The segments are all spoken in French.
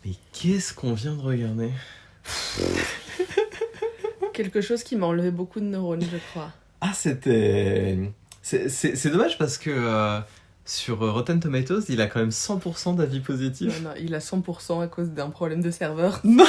Mais qu'est-ce qu'on vient de regarder? Quelque chose qui m'a enlevé beaucoup de neurones, je crois. Ah, c'était... C'est dommage parce que sur Rotten Tomatoes, il a quand même 100% d'avis positifs. Non, il a 100% à cause d'un problème de serveur. Non,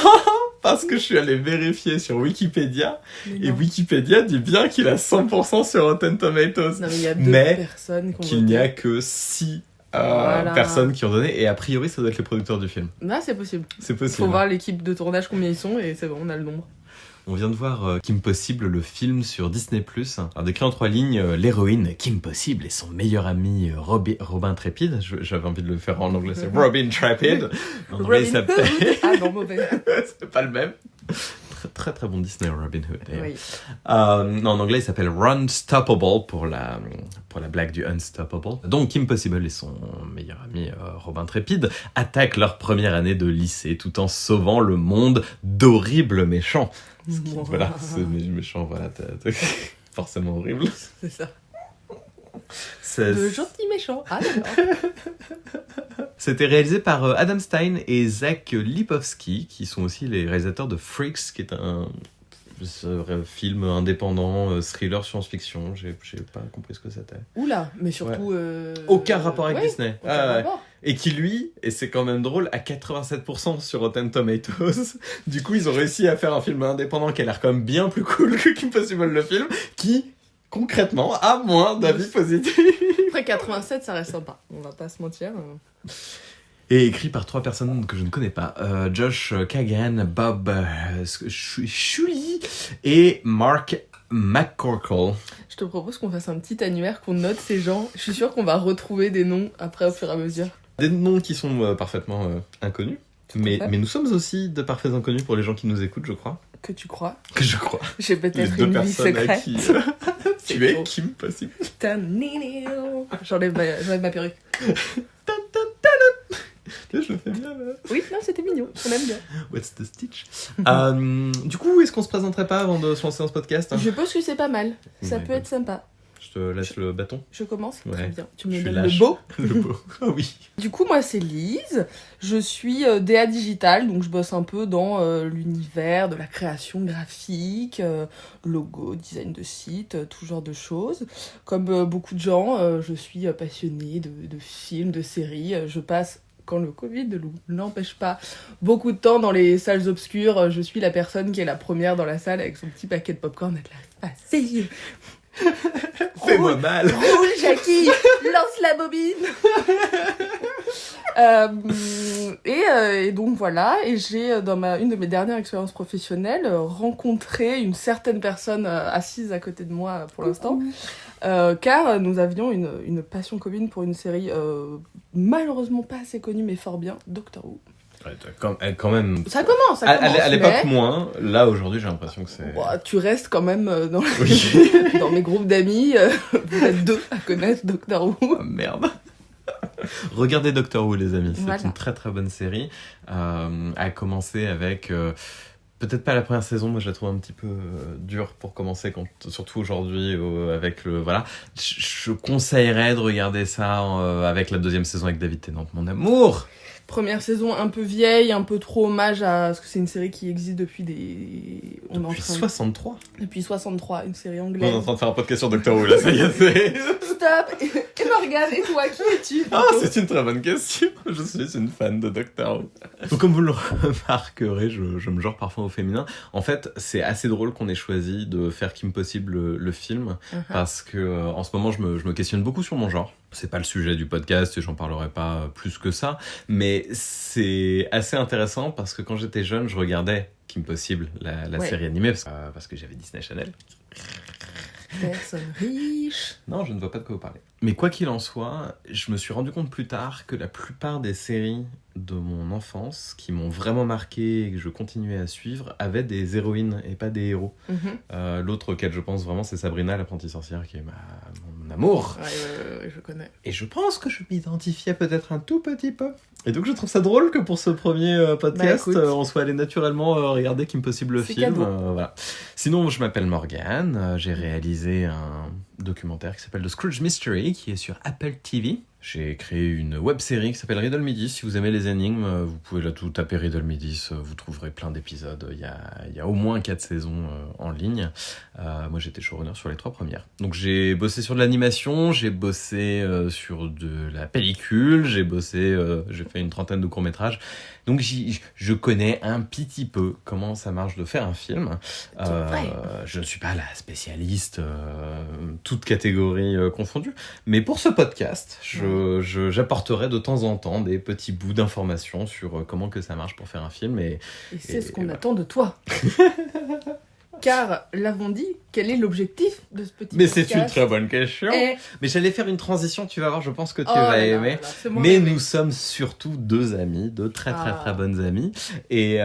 parce que je suis allé vérifier sur Wikipédia, et Wikipédia dit bien qu'il a 100% sur Rotten Tomatoes. Non, mais il y a deux personnes qui ont qu'il n'y a que 6 personnes qui ont donné, et a priori, ça doit être les producteurs du film. Ah, c'est possible. C'est possible. Faut voir l'équipe de tournage combien ils sont, et c'est bon, on a le nombre. On vient de voir Kim Possible, le film sur Disney+. Alors, décrit en 3 lignes, l'héroïne Kim Possible et son meilleur ami Robin Trépide. J'avais envie de le faire en anglais, c'est Robin Trépide. En anglais, il s'appelle... Ah non, mauvais. C'est pas le même. Très très bon Disney, Robin Hood. Oui. Non, en anglais, il s'appelle Runstoppable pour la blague du Unstoppable. Donc, Kim Possible et son meilleur ami Robin Trépide attaquent leur première année de lycée tout en sauvant le monde d'horribles méchants. Voilà, ce méchant, voilà, t'es forcément horrible. C'est ça. De gentils méchants. Ah d'accord. C'était réalisé par Adam Stein et Zach Lipovsky, qui sont aussi les réalisateurs de Freaks, qui est un film indépendant, thriller science-fiction. J'ai pas compris ce que c'était. Oula, mais surtout... Ouais. Aucun rapport avec Disney. Aucun rapport. Et qui lui, et c'est quand même drôle, a 87% sur Rotten Tomatoes. Du coup, ils ont réussi à faire un film indépendant qui a l'air quand même bien plus cool que Kim Possible le film, qui, concrètement, a moins d'avis positifs. Après 87, ça reste sympa, on va pas se mentir. Et écrit par 3 personnes que je ne connais pas. Josh Kagan, Bob Shuley et Mark McCorkle. Je te propose qu'on fasse un petit annuaire, qu'on note ces gens. Je suis sûre qu'on va retrouver des noms après au fur et à mesure. Des noms qui sont parfaitement inconnus. Mais nous sommes aussi de parfaits inconnus pour les gens qui nous écoutent, je crois. Que tu crois? Que je crois. J'ai peut-être une vie secrète. Qui, tu es Kim Possible. J'enlève ma perruque. Je le fais bien là. Oui, non, c'était mignon, on aime bien. What's the stitch? Du coup, est-ce qu'on se présenterait pas avant de se lancer dans ce podcast? Je pense que c'est pas mal, ça peut être sympa. Je te laisse le bâton. Je commence? Ouais. Très bien. Tu me donnes le beau? Le beau, ah oui. Du coup, moi, c'est Lise. Je suis DA Digital, donc je bosse un peu dans l'univers de la création graphique, logo, design de site, tout genre de choses. Comme beaucoup de gens, je suis passionnée de films, de séries. Je passe, quand le Covid ne l'empêche pas, beaucoup de temps dans les salles obscures. Je suis la personne qui est la première dans la salle avec son petit paquet de popcorn et de la facile. Fais-moi mal. Roule, Jackie, lance la bobine. Et donc voilà, et j'ai dans une de mes dernières expériences professionnelles rencontré une certaine personne assise à côté de moi pour l'instant, car nous avions une passion commune pour une série malheureusement pas assez connue mais fort bien, Doctor Who. Ouais, quand même. Ça commence. À l'époque, moins. Là, aujourd'hui, j'ai l'impression que c'est... Bon, tu restes quand même dans, Oui. dans mes groupes d'amis. Vous êtes 2 à connaître Doctor Who. Oh, merde. Regardez Doctor Who, les amis. C'est voilà. une très très bonne série. A commencé avec... peut-être pas la première saison, moi je la trouve un petit peu dure pour commencer, surtout aujourd'hui avec le... Voilà. Je conseillerais de regarder ça avec la 2e saison avec David Tennant, mon amour. Première saison un peu vieille, un peu trop hommage à... Parce que c'est une série qui existe depuis des... Depuis 63. Depuis 63, une série anglaise. On est en train de faire un podcast sur Doctor Who, là, ça y est, c'est... Stop. Et Morgane, et toi, qui es-tu? Ah, c'est une très bonne question. Je suis une fan de Doctor Who. Donc, comme vous le remarquerez, je me genre parfois au féminin. En fait, c'est assez drôle qu'on ait choisi de faire Kim Possible le film, parce que en ce moment, je me questionne beaucoup sur mon genre. C'est pas le sujet du podcast et j'en parlerai pas plus que ça, mais c'est assez intéressant parce que quand j'étais jeune, je regardais Kim Possible, la série animée, parce que j'avais Disney Channel. Personne riche. Non, je ne vois pas de quoi vous parler. Mais quoi qu'il en soit, je me suis rendu compte plus tard que la plupart des séries de mon enfance qui m'ont vraiment marqué et que je continuais à suivre avaient des héroïnes et pas des héros. L'autre auquel je pense vraiment, c'est Sabrina, l'apprentie sorcière, qui est mon amour. Ouais, je connais. Et je pense que je m'identifiais peut-être un tout petit peu. Et donc je trouve ça drôle que pour ce premier podcast, on soit allé naturellement regarder Kim Possible le film. Voilà. Sinon, je m'appelle Morgane, j'ai réalisé un documentaire qui s'appelle The Scrooge Mystery, qui est sur Apple TV. J'ai créé une web-série qui s'appelle Riddle Me 10. Si vous aimez les énigmes, vous pouvez là tout taper Riddle Me 10. Vous trouverez plein d'épisodes. Il y a au moins 4 saisons en ligne. Moi, j'étais showrunner sur les 3 premières. Donc, j'ai bossé sur de l'animation, j'ai bossé sur de la pellicule, j'ai fait une trentaine de courts-métrages. Donc, je connais un petit peu comment ça marche de faire un film. Je ne suis pas la spécialiste, toute catégorie confondue. Mais pour ce podcast, j'apporterai de temps en temps des petits bouts d'informations sur comment que ça marche pour faire un film. Et c'est ce qu'on attend de toi. Car, l'avons dit, quel est l'objectif de ce petit podcast ? C'est une très bonne question. Mais j'allais faire une transition, tu vas voir, je pense que tu vas aimer. Mais nous sommes surtout 2 amis, 2 très bonnes amies. Et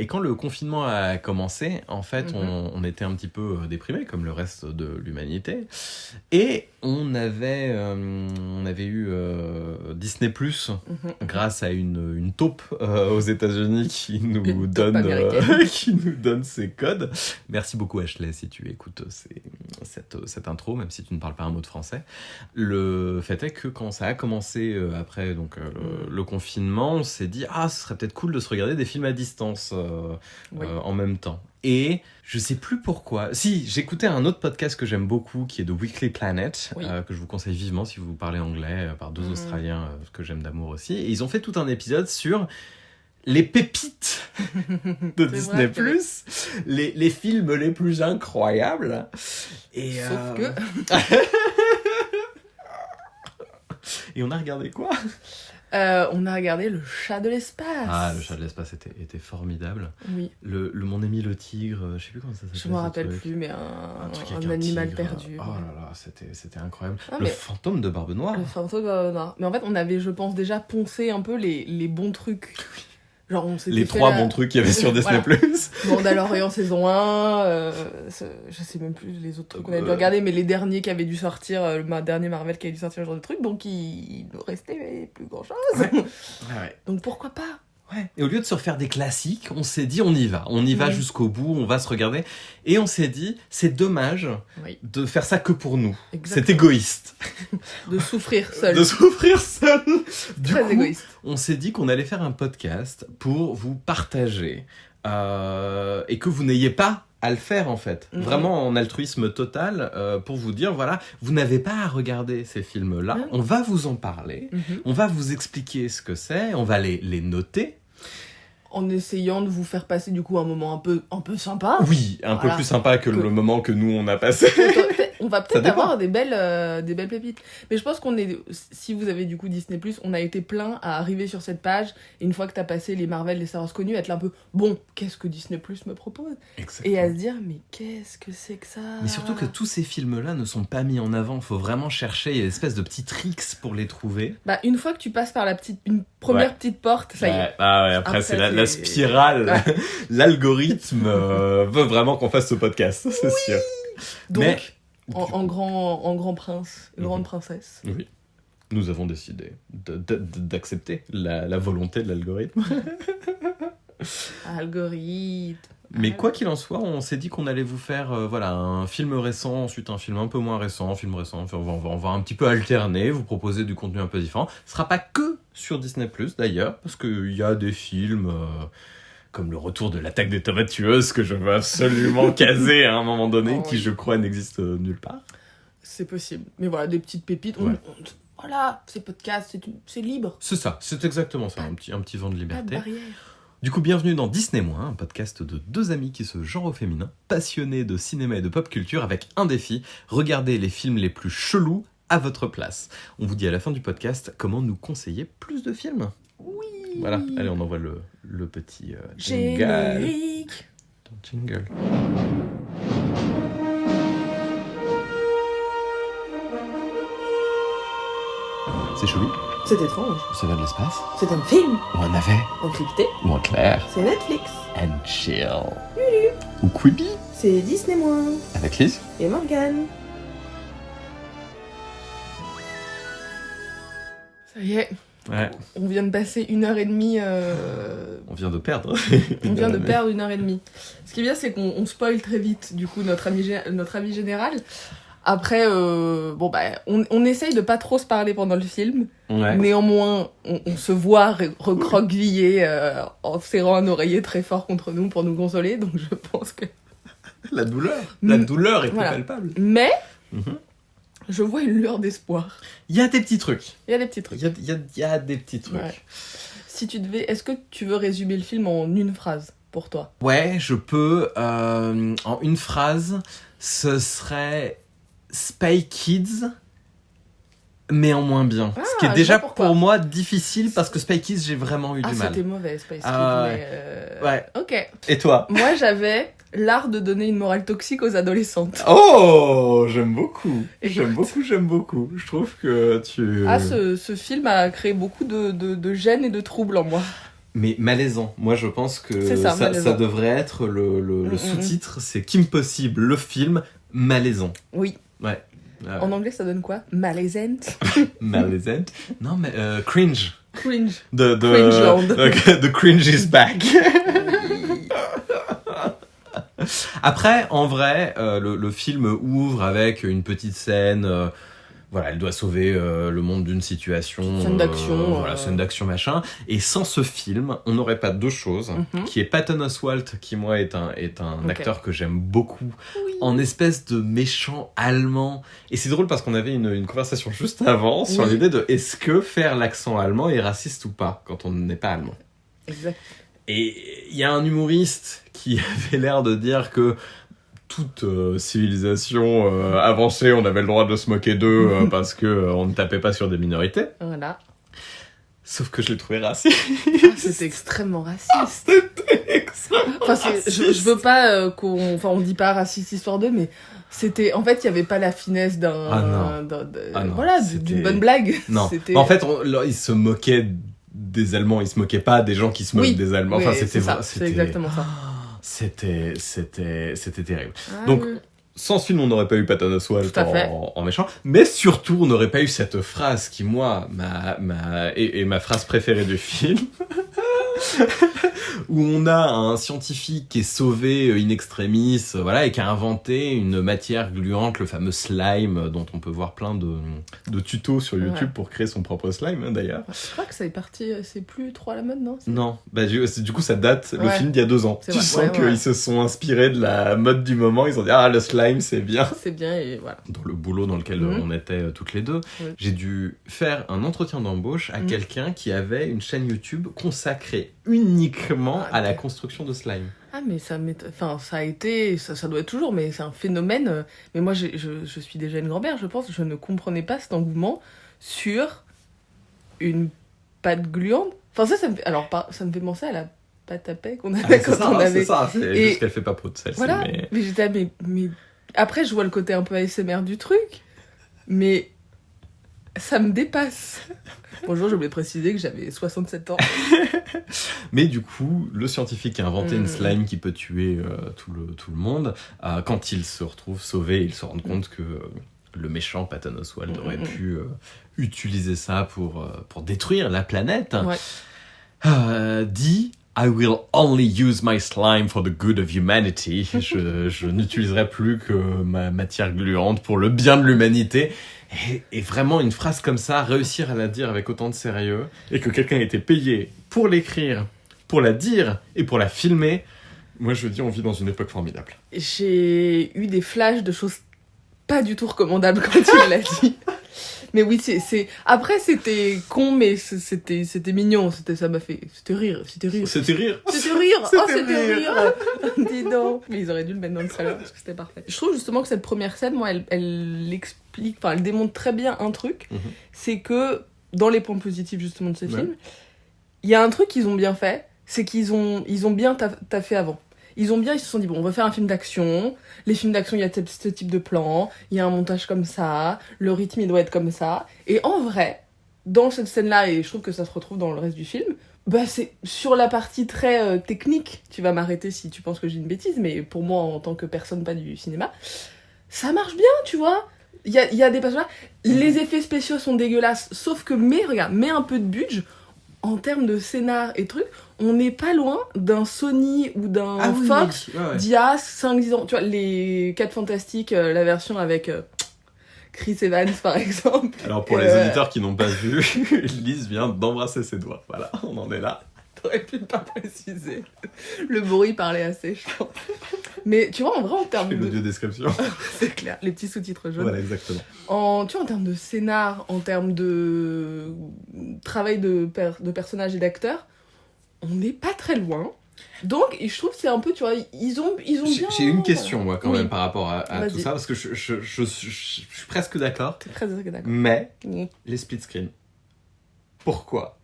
quand le confinement a commencé, en fait, on était un petit peu déprimés, comme le reste de l'humanité. Et on avait eu Disney+, grâce à une taupe aux États-Unis qui nous donne ses codes. Merci beaucoup Ashley si tu écoutes cette intro, même si tu ne parles pas un mot de français. Le fait est que quand ça a commencé après le confinement, on s'est dit ce serait peut-être cool de se regarder des films à distance en même temps. Et je sais plus pourquoi. Si, j'écoutais un autre podcast que j'aime beaucoup, qui est The Weekly Planet, que je vous conseille vivement si vous parlez anglais, par 2 Australiens que j'aime d'amour aussi. Et ils ont fait tout un épisode sur les pépites de Disney+, les films les plus incroyables. Et sauf que... Et on a regardé quoi ? On a regardé Le Chat de l'espace. Le Chat de l'espace était formidable. Oui. Mon ami le tigre, je sais plus comment ça s'appelle. Je me rappelle plus, mais un animal perdu. Oh là là, c'était incroyable. Le fantôme de Barbe Noire. Le fantôme de Barbe Noire. Mais en fait, on avait, je pense, déjà poncé un peu les bons trucs. Genre, les 3 bons trucs qu'il y avait sur Disney+. Mandalorian saison 1, je sais même plus les autres trucs qu'on avait dû regarder, mais les derniers qui avaient dû sortir, le dernier Marvel qui avait dû sortir, ce genre de trucs, donc il nous restait plus grand chose. Ouais. Donc pourquoi pas ? Ouais. Et au lieu de se refaire des classiques, on s'est dit on y va jusqu'au bout, on va se regarder. Et on s'est dit, c'est dommage de faire ça que pour nous. Exactement. C'est égoïste. De souffrir seul. Très égoïste. On s'est dit qu'on allait faire un podcast pour vous partager et que vous n'ayez pas à le faire en fait. Vraiment en altruisme total pour vous dire voilà, vous n'avez pas à regarder ces films-là. On va vous en parler. On va vous expliquer ce que c'est. On va les noter. En essayant de vous faire passer du coup un moment un peu sympa. Oui, un peu plus sympa que le moment que nous on a passé. On va peut-être avoir des belles pépites. Mais je pense si vous avez du coup Disney+, on a été plein à arriver sur cette page, et une fois que t'as passé les Marvel, les Star Wars connus, être là un peu, bon, qu'est-ce que Disney+, me propose ? Exactement. Et à se dire, mais qu'est-ce que c'est que ça ? Mais surtout que tous ces films-là ne sont pas mis en avant, faut vraiment chercher, il y a une espèce de petits tricks pour les trouver. Une fois que tu passes par une première petite porte, ça y est. Après c'est la spirale, l'algorithme veut vraiment qu'on fasse ce podcast, c'est sûr. Donc, en grand prince, grande princesse. Oui. Nous avons décidé d'accepter la volonté de l'algorithme. Algorithme. Mais quoi qu'il en soit, on s'est dit qu'on allait vous faire un film récent, ensuite un film un peu moins récent, un film récent. Enfin, on va un petit peu alterner, vous proposer du contenu un peu différent. Ce sera pas que sur Disney+, d'ailleurs, parce qu'il y a des films... comme le retour de l'attaque des tomates tueuses que je veux absolument caser à un moment donné, qui je crois n'existe nulle part. C'est possible. Mais voilà, des petites pépites. Voilà, ces podcasts, c'est libre. C'est ça, c'est exactement ça, un petit vent de liberté. Pas de barrière. Du coup, bienvenue dans Disney-, un podcast de 2 amis qui se genrent au féminin, passionnés de cinéma et de pop culture, avec un défi, regarder les films les plus chelous à votre place. On vous dit à la fin du podcast comment nous conseiller plus de films. Oui. Voilà, allez, on envoie le petit générique. Ton jingle. C'est chelou. C'est étrange. Ça va de l'espace. C'est un film. Ou un navet. Encrypté. Ou en clair. C'est Netflix. And chill. Lulu. Ou Quibi. C'est Disney-. Avec Lise. Et Morgane. Ça y est. Ouais. On vient de passer 1h30. On vient de perdre. On vient de perdre 1h30. Ce qui est bien, c'est qu'on spoil très vite, du coup, notre avis général. Après, on essaye de pas trop se parler pendant le film. Ouais. Néanmoins, on se voit recroqueviller en serrant un oreiller très fort contre nous pour nous consoler. Donc je pense que... La douleur est plus palpable. Mais, je vois une lueur d'espoir. Il y a des petits trucs. Il y a des petits trucs. Il y a des petits trucs. Ouais. Si tu devais... Est-ce que tu veux résumer le film en une phrase pour toi ? Ouais, je peux. En une phrase, ce serait Spy Kids, mais en moins bien. Ce qui est déjà pour moi difficile parce que Spy Kids, j'ai vraiment eu du mal. Ah, c'était mauvais, Spy Kids. Ouais. Ok. Et toi ? Moi, j'avais l'art de donner une morale toxique aux adolescentes. Oh, j'aime beaucoup. J'aime beaucoup. Je trouve que tu... Ah, ce film a créé beaucoup de gêne et de troubles en moi. Mais malaisant. Moi, je pense que ça devrait être le sous-titre. C'est Kim Possible, le film malaisant. Oui. Ouais. En anglais, ça donne quoi ? Malaisant. Malaisant. Non, mais cringe. Cringe. Cringeland. The cringe is back. Après, en vrai, le film ouvre avec une petite scène. Voilà, elle doit sauver le monde d'une situation. Scène d'action. Scène d'action, machin. Et sans ce film, on n'aurait pas deux choses. Qui est Patton Oswalt, qui, moi, est un acteur que j'aime beaucoup. Oui. En espèce de méchant allemand. Et c'est drôle parce qu'on avait une conversation juste avant sur l'idée de est-ce que faire l'accent allemand est raciste ou pas quand on n'est pas allemand. Exact. Et il y a un humoriste qui avait l'air de dire que toute civilisation avancée, on avait le droit de se moquer d'eux parce qu'on ne tapait pas sur des minorités. Voilà. Sauf que je l'ai trouvé raciste. C'était extrêmement raciste. Je veux pas on dit pas raciste histoire d'eux, mais c'était... En fait, il y avait pas la finesse d'une bonne blague. Non. En fait, il se moquait des Allemands, il se moquait pas des gens qui se moquent des Allemands. Enfin, c'était exactement ça. C'était terrible. Donc, sans ce film, on n'aurait pas eu Patton Oswalt en méchant, mais surtout, on n'aurait pas eu cette phrase qui, moi, est ma phrase préférée du film, où on a un scientifique qui est sauvé in extremis, et qui a inventé une matière gluante, le fameux slime, dont on peut voir plein de tutos sur YouTube pour créer son propre slime, d'ailleurs. Je crois que ça est parti, c'est plus trop à la mode, non ? Non, du coup ça date, le film d'il y a 2 ans. Tu sens qu'ils se sont inspirés de la mode du moment, ils ont dit le slime c'est bien. C'est bien et voilà. Dans le boulot dans lequel on était toutes les deux, j'ai dû faire un entretien d'embauche à quelqu'un qui avait une chaîne YouTube consacrée uniquement à la construction de slime. Ah mais ça a été, ça doit être toujours, mais c'est un phénomène. Mais moi je suis déjà une grand-mère, je pense, je ne comprenais pas cet engouement sur une pâte gluante. Enfin ça me fait penser à la pâte à paix qu'on avait on avait. C'est ça, c'est juste qu'elle fait pas trop de sel. Voilà, mais j'étais mais après je vois le côté un peu ASMR du truc, mais ça me dépasse. Bonjour, je voulais préciser que j'avais 67 ans. Mais du coup, le scientifique a inventé une slime qui peut tuer tout le monde. Quand il se retrouve sauvé, il se rend compte que le méchant Patton Oswalt aurait pu utiliser ça pour détruire la planète. Dit « I will only use my slime for the good of humanity ». Je n'utiliserai plus que ma matière gluante pour le bien de l'humanité. Et vraiment, une phrase comme ça, réussir à la dire avec autant de sérieux, et que quelqu'un ait été payé pour l'écrire, pour la dire et pour la filmer, moi je dis on vit dans une époque formidable. J'ai eu des flashs de choses pas du tout recommandables quand il l'a dit. Mais oui, après c'était con, mais c'était mignon, ça m'a fait... C'était rire. Dis donc. Mais ils auraient dû le mettre dans le trailer parce que c'était parfait. Je trouve justement que cette première scène, moi, elle explique, elle démontre très bien un truc, c'est que dans les points positifs justement de ce film, il y a un truc qu'ils ont bien fait, c'est qu'ils ont bien taffé avant. Ils se sont dit, bon, on va faire un film d'action. Les films d'action, il y a ce type de plan. Il y a un montage comme ça. Le rythme, il doit être comme ça. Et en vrai, dans cette scène-là, et je trouve que ça se retrouve dans le reste du film, c'est sur la partie très technique. Tu vas m'arrêter si tu penses que j'ai une bêtise, mais pour moi, en tant que personne pas du cinéma, ça marche bien, tu vois. Il y a des passages. Les effets spéciaux sont dégueulasses, sauf que, regarde, mets un peu de budget. En termes de scénar et trucs, on n'est pas loin d'un Sony ou d'un Fox d'il y a 5-10 ans. Tu vois, les 4 Fantastiques, la version avec Chris Evans par exemple. Alors pour les auditeurs qui n'ont pas vu, Lise vient d'embrasser ses doigts. Voilà, on en est là. T'aurais pu pas préciser. Le bruit parlait assez, je pense. Mais tu vois, en vrai, en termes Je fais de... l'audio description. C'est clair, les petits sous-titres jaunes. Voilà, exactement. Tu vois, en termes de scénar, en termes de travail de personnages et d'acteurs, on n'est pas très loin. Donc, je trouve que c'est un peu, tu vois, ils ont bien... J'ai une question, moi, quand Oui. même, par rapport à Vas-y. tout ça, parce que je suis presque d'accord, T'es très d'accord. mais Oui. les split screen. Pourquoi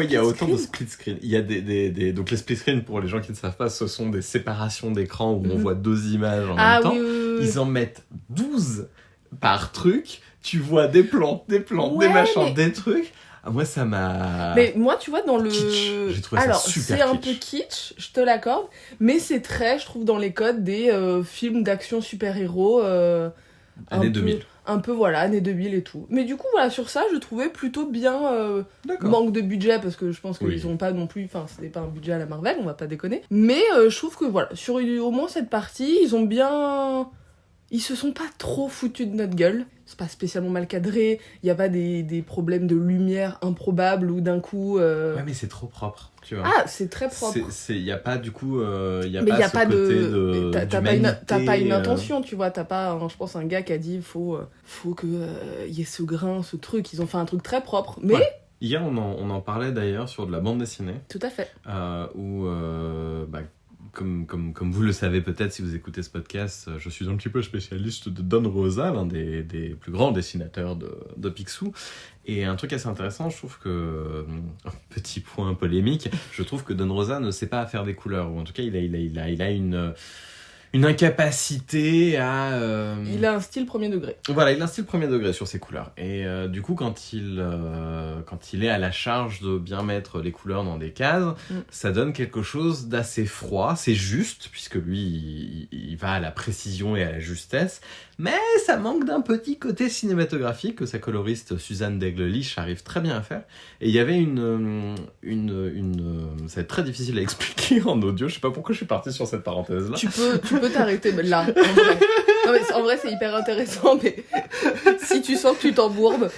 il y a autant de split screen? Il y a donc les split screen, pour les gens qui ne savent pas, ce sont des séparations d'écran où on voit deux images en même temps. Oui. Ils en mettent 12 par truc. Tu vois des plans, Ouais, des machins, des trucs. Ah, moi, ça m'a... Mais moi, tu vois, dans le... Kitsch. J'ai trouvé ça super c'est un kitsch. peu kitsch, je te l'accorde, mais c'est très, je trouve, dans les codes des films d'action super-héros... Années 2000. Un peu, voilà, années 2000 et tout. Mais du coup, voilà, sur ça, je trouvais plutôt bien... D'accord. Manque de budget, parce que je pense qu'ils Oui. ont pas non plus... Enfin, c'était pas un budget à la Marvel, on va pas déconner. Mais je trouve que, voilà, sur au moins cette partie, ils ont bien... Ils se sont pas trop foutus de notre gueule. C'est pas spécialement mal cadré. Il y a pas des problèmes de lumière improbables ou d'un coup... Ouais, mais c'est trop propre, tu vois. Ah, c'est très propre. Il y a pas, du coup... Il y a Mais pas il y a ce pas côté t'as pas une intention, tu vois. T'as pas, je pense, un gars qui a dit faut que y ait ce grain, ce truc. Ils ont fait un truc très propre. Mais... Ouais. Hier, on en parlait d'ailleurs sur de la bande dessinée. Tout à fait. Où... Comme vous le savez peut-être si vous écoutez ce podcast, je suis un petit peu spécialiste de Don Rosa, l'un des plus grands dessinateurs de Picsou. Et un truc assez intéressant, je trouve que, petit point polémique, je trouve que Don Rosa ne sait pas faire des couleurs, ou en tout cas il a une incapacité à... Il a un style premier degré. Voilà, il a un style premier degré sur ses couleurs. Et du coup, quand il est à la charge de bien mettre les couleurs dans des cases, ça donne quelque chose d'assez froid. C'est juste, puisque lui, il va à la précision et à la justesse. Mais ça manque d'un petit côté cinématographique que sa coloriste Suzanne Daigle-Lich arrive très bien à faire. Et il y avait ça va être très difficile à expliquer en audio. Je sais pas pourquoi je suis parti sur cette parenthèse-là. Tu peux t'arrêter là, en vrai. Non, mais en vrai, c'est hyper intéressant, mais si tu sens que tu t'embourbes...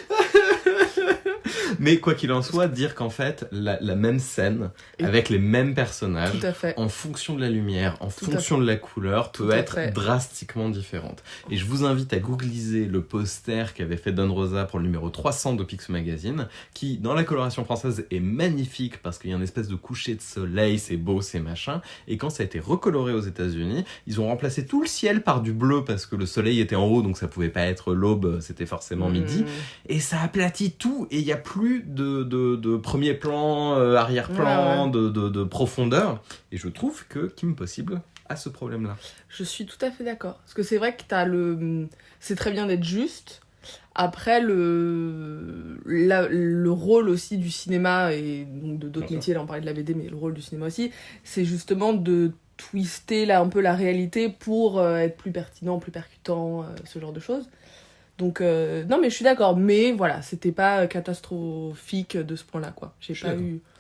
Mais quoi qu'il en soit, dire qu'en fait, la même scène, avec les mêmes personnages, Tout à fait. en fonction de la lumière, en fonction de la couleur, peut être drastiquement différente. Et je vous invite à googliser le poster qu'avait fait Don Rosa pour le numéro 300 de Picsou Magazine, qui, dans la coloration française, est magnifique parce qu'il y a une espèce de coucher de soleil, c'est beau, c'est machin. Et quand ça a été recoloré aux États-Unis, ils ont remplacé tout le ciel par du bleu parce que le soleil était en haut, donc ça pouvait pas être l'aube, c'était forcément midi. Et ça aplatit tout, et il y a plus de premier plan, arrière-plan, de profondeur. Et je trouve que Kim Possible a ce problème-là. Je suis tout à fait d'accord. Parce que c'est vrai que c'est très bien d'être juste. Après, le rôle aussi du cinéma, et donc de d'autres métiers, là on parlait de la BD, mais le rôle du cinéma aussi, c'est justement de twister un peu la réalité pour être plus pertinent, plus percutant, ce genre de choses. Donc, non, mais je suis d'accord. Mais voilà, c'était pas catastrophique de ce point-là, quoi. Je suis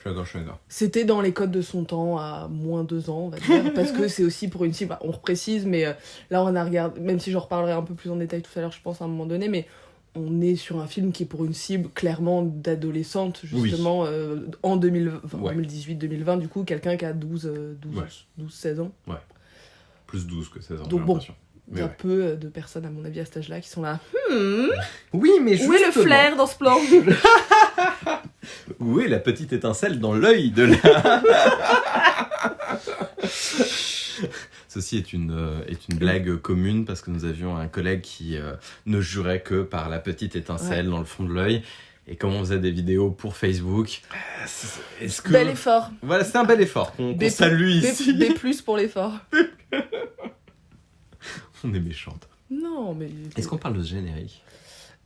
d'accord. C'était dans les codes de son temps, à moins 2 ans, on va dire. Parce que c'est aussi pour une cible, on reprécise, mais là, on a regardé, même si j'en reparlerai un peu plus en détail tout à l'heure, je pense, à un moment donné, mais on est sur un film qui est pour une cible clairement d'adolescente, justement, en 2018-2020, du coup, quelqu'un qui a 12-16 ans. Ouais. Plus 12 que 16 ans, donc j'ai l'impression. Il y a peu de personnes, à mon avis, à cet âge-là, qui sont là. Oui, mais justement... Où est le flair dans ce plan? Où est la petite étincelle dans l'œil de la... Ceci est une blague commune parce que nous avions un collègue qui ne jurait que par la petite étincelle dans le fond de l'œil. Et comme on faisait des vidéos pour Facebook, est-ce que... Bel effort. Voilà, c'est un bel effort qu'on salue ici. B+ pour l'effort. On est méchante. Non, mais... Est-ce qu'on parle de générique?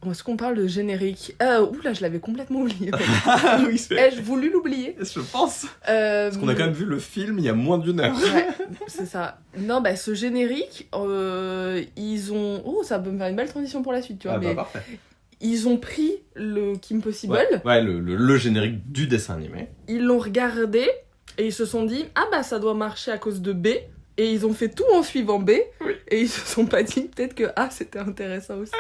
Est-ce qu'on parle de générique? Oula, je l'avais complètement oublié. Ah oui, Ai-je voulu l'oublier? Je pense. Parce qu'on a quand même vu le film il y a moins d'1 heure. Ouais, c'est ça. Non, ce générique, ils ont... Oh, ça peut me faire une belle transition pour la suite, tu vois. Mais parfait. Ils ont pris le Kim Possible. Ouais, le générique du dessin animé. Ils l'ont regardé et ils se sont dit, ça doit marcher à cause de B. Et ils ont fait tout en suivant B. Oui. Et ils se sont pas dit peut-être que c'était intéressant aussi.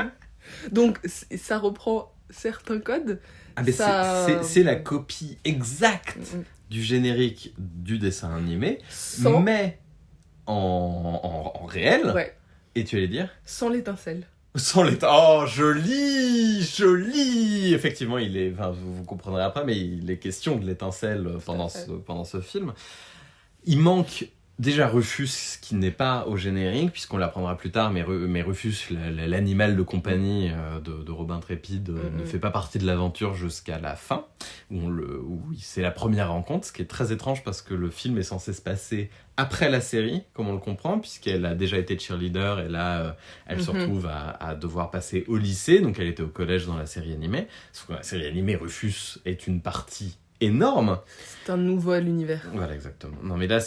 Donc ça reprend certains codes. Ah, mais Ça- c'est la copie exacte Mm. du générique du dessin animé, Sans, mais en réel. ouais, Et tu allais dire sans l'étincelle. sans les... Oh, joli. Effectivement, enfin, vous comprendrez après, mais il est question de l'étincelle pendant fait. pendant ce film. Il manque déjà Rufus, qui n'est pas au générique, puisqu'on l'apprendra plus tard, mais Rufus, l'animal de compagnie de Robin Trépide, ne fait pas partie de l'aventure jusqu'à la fin, où c'est la première rencontre, ce qui est très étrange parce que le film est censé se passer après la série, comme on le comprend, puisqu'elle a déjà été cheerleader, et là, elle se retrouve à devoir passer au lycée, donc elle était au collège dans la série animée. Sauf que dans la série animée, Rufus est une partie énorme. C'est un nouvel univers. Voilà, exactement. Non, mais là,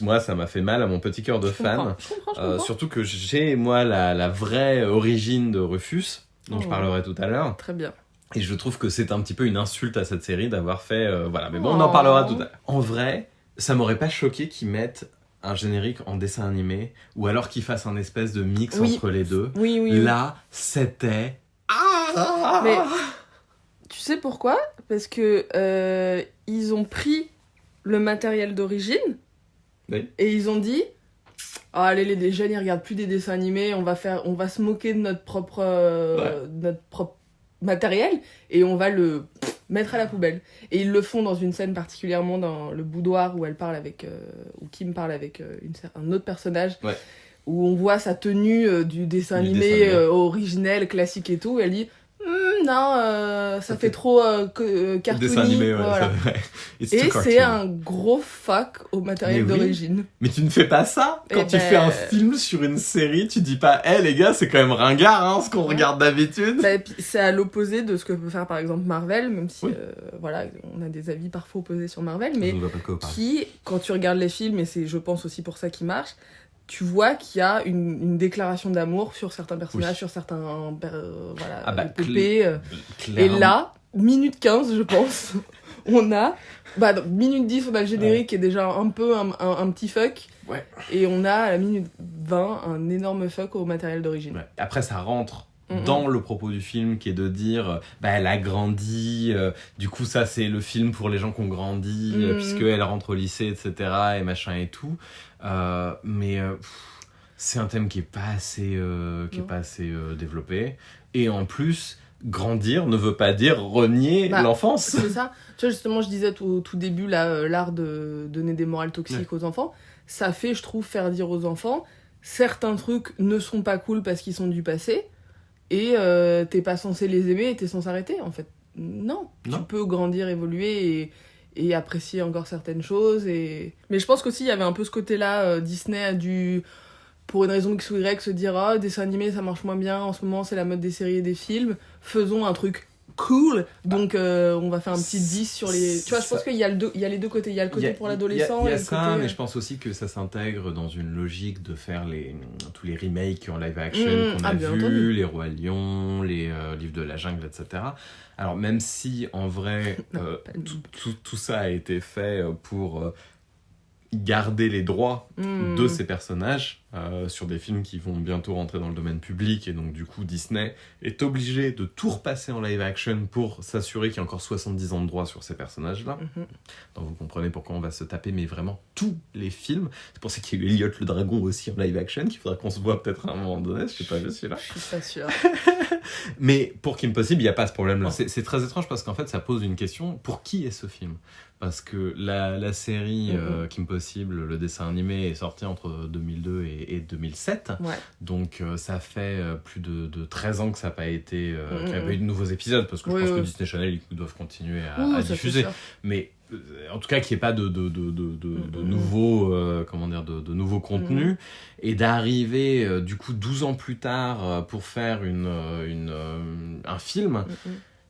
moi, ça m'a fait mal à mon petit cœur de fan. Je comprends. Surtout que j'ai, moi, la vraie origine de Rufus, dont je parlerai tout à l'heure. Très bien. Et je trouve que c'est un petit peu une insulte à cette série d'avoir fait... voilà, mais bon, on en parlera tout à l'heure. En vrai, ça m'aurait pas choqué qu'ils mettent un générique en dessin animé, ou alors qu'ils fassent un espèce de mix entre les deux. Oui. Là, c'était... Mais tu sais pourquoi ? Parce que ils ont pris le matériel d'origine Oui. et ils ont dit ah, allez, les jeunes ils regardent plus des dessins animés, on va se moquer de notre propre matériel et on va le mettre à la poubelle. Et ils le font dans une scène particulièrement dans le boudoir où elle parle avec où Kim parle avec un autre personnage. Ouais. Où on voit sa tenue du dessin animé originel, classique et tout, et elle dit non, ça fait trop cartoony. Dessin animé, ouais. Voilà. It's Et too c'est cartoony. un gros fuck au matériel Mais oui. d'origine. Mais tu ne fais pas ça quand Eh tu ben- fais un film sur une série, tu dis pas les gars, c'est quand même ringard hein, ce qu'on regarde d'habitude. Bah, et puis, c'est à l'opposé de ce que peut faire par exemple Marvel, même si Oui. voilà, on a des avis parfois opposés sur Marvel, mais Je ne vois pas de quoi vous parlez. qui, quand tu regardes les films, et c'est je pense aussi pour ça qu'il marche, tu vois qu'il y a une déclaration d'amour sur certains personnages, Oui. sur certains voilà, Ah bah, épopées, et Clairement. là, minute 15 je pense, on a donc, minute 10 on a le générique qui est déjà un peu un petit fuck, Ouais. et on a à la minute 20 un énorme fuck au matériel d'origine. Ouais. Après, ça rentre Mhm. dans le propos du film qui est de dire elle a grandi, du coup ça c'est le film pour les gens qui ont grandi, puisqu'elle rentre au lycée, etc. et machin et tout. Mais c'est un thème qui est pas assez, développé. Et en plus, grandir ne veut pas dire renier l'enfance. C'est ça. Tu vois, justement, je disais au tout début, là, l'art de donner des morales toxiques aux enfants. Ça fait, je trouve, faire dire aux enfants, certains trucs ne sont pas cool parce qu'ils sont du passé, et t'es pas censé les aimer et t'es censé arrêter, en fait. Non. Tu peux grandir, évoluer et apprécier encore certaines choses. Mais je pense qu'aussi, il y avait un peu ce côté-là, Disney a dû, pour une raison X ou Y, se dire « Ah, dessin animé, ça marche moins bien, en ce moment, c'est la mode des séries et des films, faisons un truc cool, donc on va faire un petit 10 sur les... » Tu vois, je pense qu'il y a les deux côtés, il y a le côté pour l'adolescent il y a et le ça, côté... mais je pense aussi que ça s'intègre dans une logique de faire tous les remakes en live action qu'on a bien vus, entendu. les Rois Lions, les livres de la jungle, etc. Alors même si en vrai tout ça a été fait pour garder les droits de ces personnages sur des films qui vont bientôt rentrer dans le domaine public, et donc du coup Disney est obligé de tout repasser en live action pour s'assurer qu'il y a encore 70 ans de droits sur ces personnages-là. Donc vous comprenez pourquoi on va se taper mais vraiment tous les films. C'est pour ça qu'il y a eu Elliot le Dragon aussi en live action, qu'il faudra qu'on se voit peut-être à un moment donné, je sais pas vu celui-là. Je suis pas sûre. Mais pour Kim Possible, il n'y a pas ce problème-là. C'est très étrange parce qu'en fait, ça pose une question, pour qui est ce film ? Parce que la série Kim Possible, le dessin animé, est sorti entre 2002 et 2007. Ouais. Donc ça fait plus de 13 ans que ça n'a pas été... qu'il n'y a pas eu de nouveaux épisodes, parce que je pense que Disney Channel ils doivent continuer à diffuser. Mais en tout cas, qu'il n'y ait pas de nouveaux de nouveaux contenus. Et d'arriver, du coup, 12 ans plus tard, pour faire un film...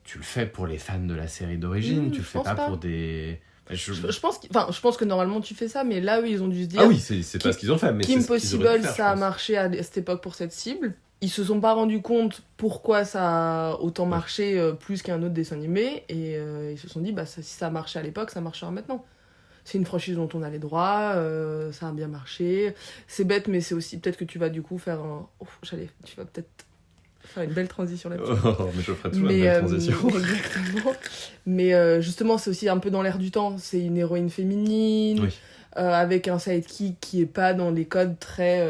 Tu le fais pour les fans de la série d'origine, tu le fais pas pour des... Je pense que normalement tu fais ça, mais là, eux, ils ont dû se dire... Ah oui, c'est pas ce qu'ils ont fait, mais Kim c'est ce qu'ils auraient Possible, pu faire, ça a marché à cette époque pour cette cible. Ils se sont pas rendus compte pourquoi ça a autant marché plus qu'un autre dessin animé, et ils se sont dit, si ça a marché à l'époque, ça marchera maintenant. C'est une franchise dont on a les droits, ça a bien marché. C'est bête, mais c'est aussi peut-être que tu vas du coup faire un... tu vas peut-être faire une belle transition là-dessus. Oh, mais je ferai toujours une belle transition. Exactement. Mais justement, c'est aussi un peu dans l'air du temps. C'est une héroïne féminine, Oui. avec un sidekick qui est pas dans les codes très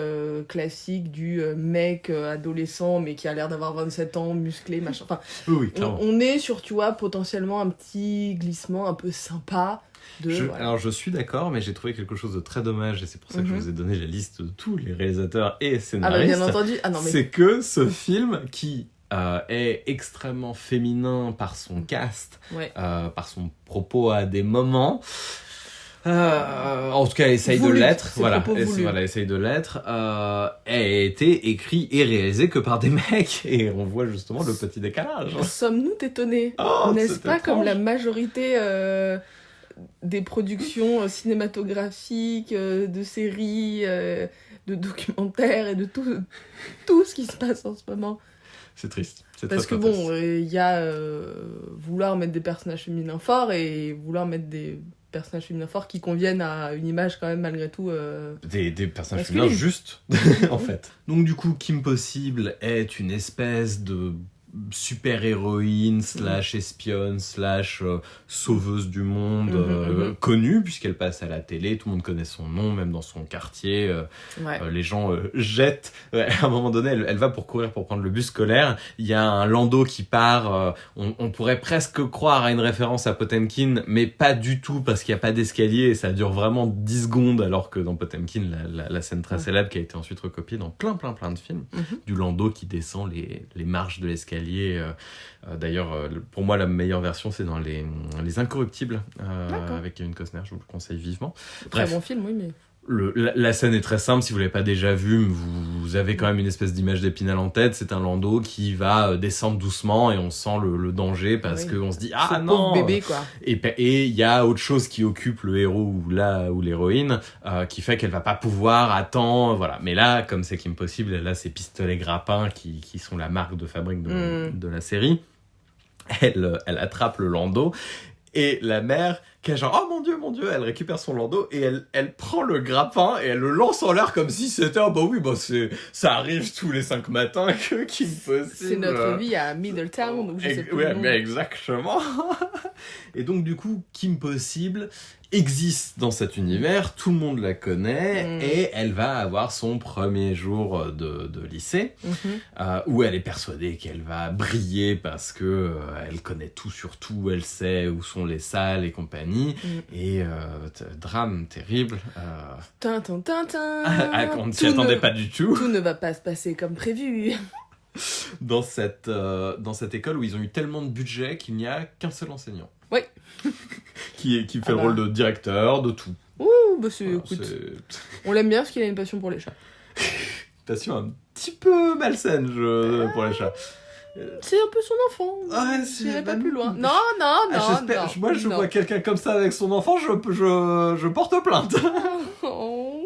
classiques du mec adolescent, mais qui a l'air d'avoir 27 ans, musclé, machin. Enfin, Oui, clairement. on est sur, tu vois, potentiellement un petit glissement un peu sympa. Voilà. Alors je suis d'accord, mais j'ai trouvé quelque chose de très dommage, et c'est pour ça que je vous ai donné la liste de tous les réalisateurs et Ah bah scénaristes. bien entendu. Ah non mais C'est que ce film qui est extrêmement féminin par son cast, ouais. par son propos à des moments. En tout cas, essaye Voulu, de l'être. c'est Voilà, propos voulu. essaye de l'être. A été écrit et réalisé que par des mecs, et on voit justement le petit décalage. Sommes-nous étonnés, Oh, n'est-ce c'est pas, étrange. comme la majorité des productions cinématographiques, de séries, de documentaires et de tout ce qui se passe en ce moment. C'est triste. C'est Parce très, que très bon, triste. il y a vouloir mettre des personnages féminins forts et vouloir mettre des personnages féminins forts qui conviennent à une image quand même malgré tout. Des personnages masculine. féminins justes, en fait. Donc du coup, Kim Possible est une espèce de super-héroïne slash espionne slash sauveuse du monde connue, puisqu'elle passe à la télé, tout le monde connaît son nom, même dans son quartier. Ouais. Les gens jettent. À un moment donné, elle va pour courir pour prendre le bus scolaire. Il y a un landau qui part. On pourrait presque croire à une référence à Potemkin, mais pas du tout, parce qu'il n'y a pas d'escalier et ça dure vraiment 10 secondes, alors que dans Potemkin, la scène très célèbre qui a été ensuite recopiée dans plein de films, du landau qui descend les marches de l'escalier. D'ailleurs, pour moi, la meilleure version, c'est dans les Incorruptibles, avec Kevin Costner, je vous le conseille vivement. Très Bref. bon film, oui, mais... La scène est très simple, si vous l'avez pas déjà vue, vous avez quand même une espèce d'image d'Épinal en tête. C'est un landau qui va descendre doucement et on sent le danger parce qu'on se dit ah Ce non pauvre bébé, quoi. Et il y a autre chose qui occupe le héros ou l'héroïne qui fait qu'elle va pas pouvoir attendre, voilà. Mais là, comme c'est Kim Possible, elle a ses pistolets grappins qui sont la marque de fabrique de la série. Elle attrape le landau. Et la mère, qui est genre, oh mon dieu, elle récupère son landau et elle prend le grappin et elle le lance en l'air comme si c'était, ah bah oui, bah ça arrive tous les 5 matins que Kim Possible. C'est notre vie à Middletown, donc je sais plus le nom. Mais exactement. Et donc, du coup, Kim Possible existe dans cet univers, tout le monde la connaît, et elle va avoir son premier jour de lycée, où elle est persuadée qu'elle va briller parce que elle connaît tout sur tout, elle sait où sont les salles et compagnie, et drame terrible. Tintin. On ne s'y attendait pas du tout. Tout ne va pas se passer comme prévu. Dans cette école où ils ont eu tellement de budget qu'il n'y a qu'un seul enseignant. Oui. qui fait le rôle de directeur, de tout. Ouh, bah écoute, on l'aime bien parce qu'il a une passion pour les chats. Passion un petit peu malsaine pour les chats. C'est un peu son enfant. Ouais, J'irai pas plus loin. Non. Moi, je vois quelqu'un comme ça avec son enfant, je porte plainte. Oh.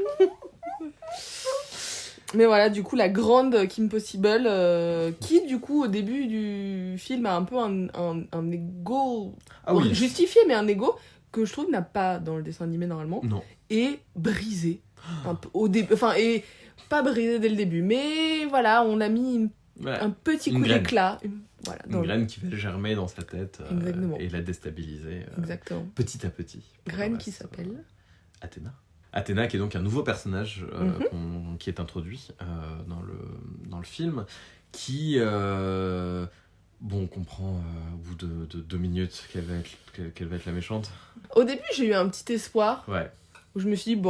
Mais voilà, du coup, la grande Kim Possible, qui, du coup, au début du film, a un peu un ego justifié, mais un ego que je trouve n'a pas dans le dessin animé normalement, Non. et brisé. Un peu, et pas brisé dès le début, mais voilà, on a mis un petit coup d'éclat. Une graine qui va germer dans sa tête et la déstabiliser Exactement. petit à petit. Graine qui s'appelle Athéna. Athéna, qui est donc un nouveau personnage qui est introduit dans le film, qui, on comprend au bout de 2 minutes qu'elle va être la méchante. Au début, j'ai eu un petit espoir. Ouais. Où je me suis dit,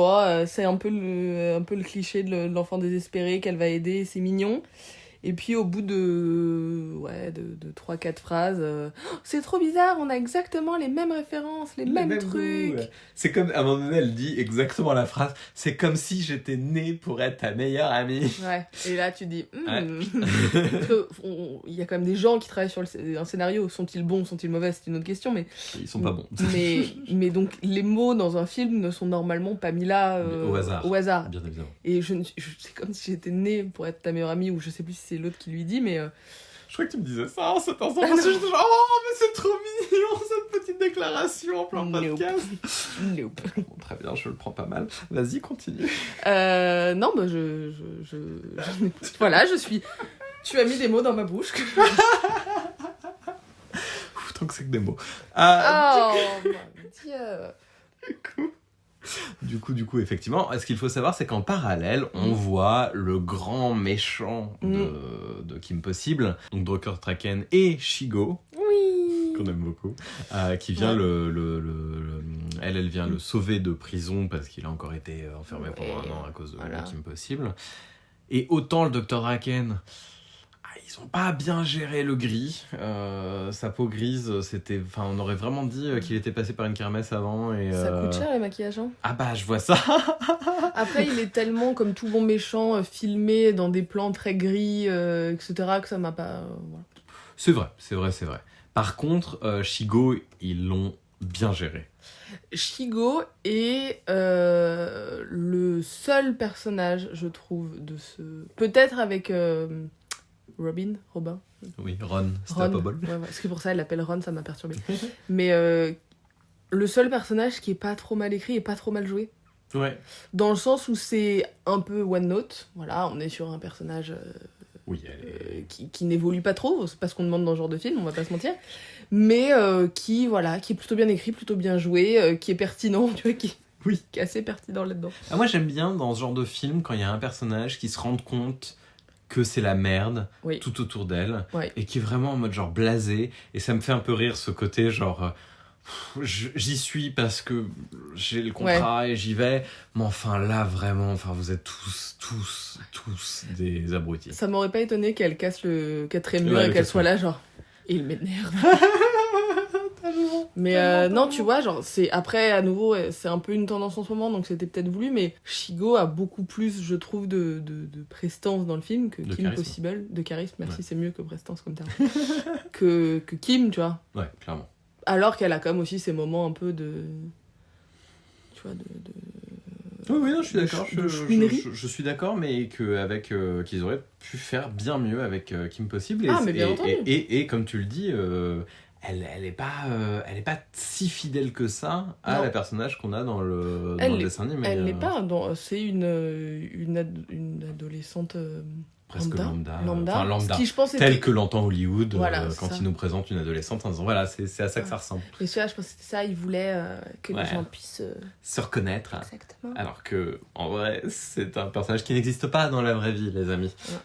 c'est un peu le cliché de l'enfant désespéré qu'elle va aider, c'est mignon. Et puis au bout de 3-4 phrases, c'est trop bizarre, on a exactement les mêmes références, les mêmes trucs. Ouais. C'est comme, à un moment donné, elle dit exactement la phrase, c'est comme si j'étais née pour être ta meilleure amie. Ouais, et là tu dis, Ouais. Parce que il y a quand même des gens qui travaillent sur un scénario, sont-ils bons, sont-ils mauvais, c'est une autre question, mais... Ils sont pas bons. mais donc les mots dans un film ne sont normalement pas mis là au hasard. Bien évidemment. Et c'est comme si j'étais née pour être ta meilleure amie, ou je sais plus si c'est l'autre qui lui dit, mais... Je crois que tu me disais ça en cet instant, parce que j'étais genre, oh, mais c'est trop mignon, cette petite déclaration en plein podcast. Nope. Bon, très bien, je le prends pas mal. Vas-y, continue. Non, bah voilà, je suis Tu as mis des mots dans ma bouche. Tant que c'est que des mots. Oh mon Dieu. Du coup, effectivement, ce qu'il faut savoir, c'est qu'en parallèle, on voit le grand méchant de Kim Possible, donc Drucker Traken et Shigo, qu'on aime beaucoup, qui vient elle vient le sauver de prison parce qu'il a encore été enfermé pendant un an à cause de Kim Possible. Et autant le Dr. Traken, ils ont pas bien géré le gris. Sa peau grise, on aurait vraiment dit qu'il était passé par une kermesse avant. Et, ça coûte cher les maquillages, hein. Ah bah, je vois ça. Après, il est tellement, comme tout bon méchant, filmé dans des plans très gris, etc., que ça m'a pas... voilà. C'est vrai. Par contre, Shigo, ils l'ont bien géré. Shigo est le seul personnage, je trouve, de ce... Peut-être avec... Robin. Oui, Ron Stoppable. Ouais, c'est pour ça elle l'appelle Ron, ça m'a perturbée. Mais le seul personnage qui est pas trop mal écrit et pas trop mal joué. Ouais. Dans le sens où c'est un peu one note. Voilà, on est sur un personnage qui n'évolue pas trop. C'est pas ce qu'on demande dans ce genre de film, on va pas se mentir. Mais qui est plutôt bien écrit, plutôt bien joué, qui est pertinent, tu vois, qui est assez pertinent là-dedans. Moi j'aime bien dans ce genre de film quand il y a un personnage qui se rend compte que c'est la merde tout autour d'elle et qui est vraiment en mode genre blasé, et ça me fait un peu rire ce côté genre j'y suis parce que j'ai le contrat et j'y vais, mais enfin là vraiment vous êtes tous des abrutis. Ça m'aurait pas étonné qu'elle casse le quatrième mur et qu'elle soit là genre il m'énerve. Mais non, tu vois, genre, c'est après, à nouveau, c'est un peu une tendance en ce moment, donc c'était peut-être voulu, mais Shigo a beaucoup plus, je trouve, de prestance dans le film que Kim Possible. De charisme, merci, c'est mieux que prestance comme terme. que Kim, tu vois. Ouais, clairement. Alors qu'elle a quand même aussi ces moments un peu de... Tu vois, Oui, non, je suis d'accord. Je suis d'accord, mais qu'ils auraient pu faire bien mieux avec Kim Possible. Mais bien entendu. Et comme tu le dis... Elle est pas si fidèle que ça à la personnage qu'on a dans le dessin animé. Elle l'est pas. C'est une adolescente presque lambda. Enfin, lambda. Qui, je pense, tel que l'entend Hollywood quand il nous présente une adolescente en disant voilà, c'est à ça que ça ressemble. Et celui-là, je pense que c'était ça. Il voulait que les gens puissent se reconnaître. Exactement. Alors que en vrai, c'est un personnage qui n'existe pas dans la vraie vie, les amis. Ouais.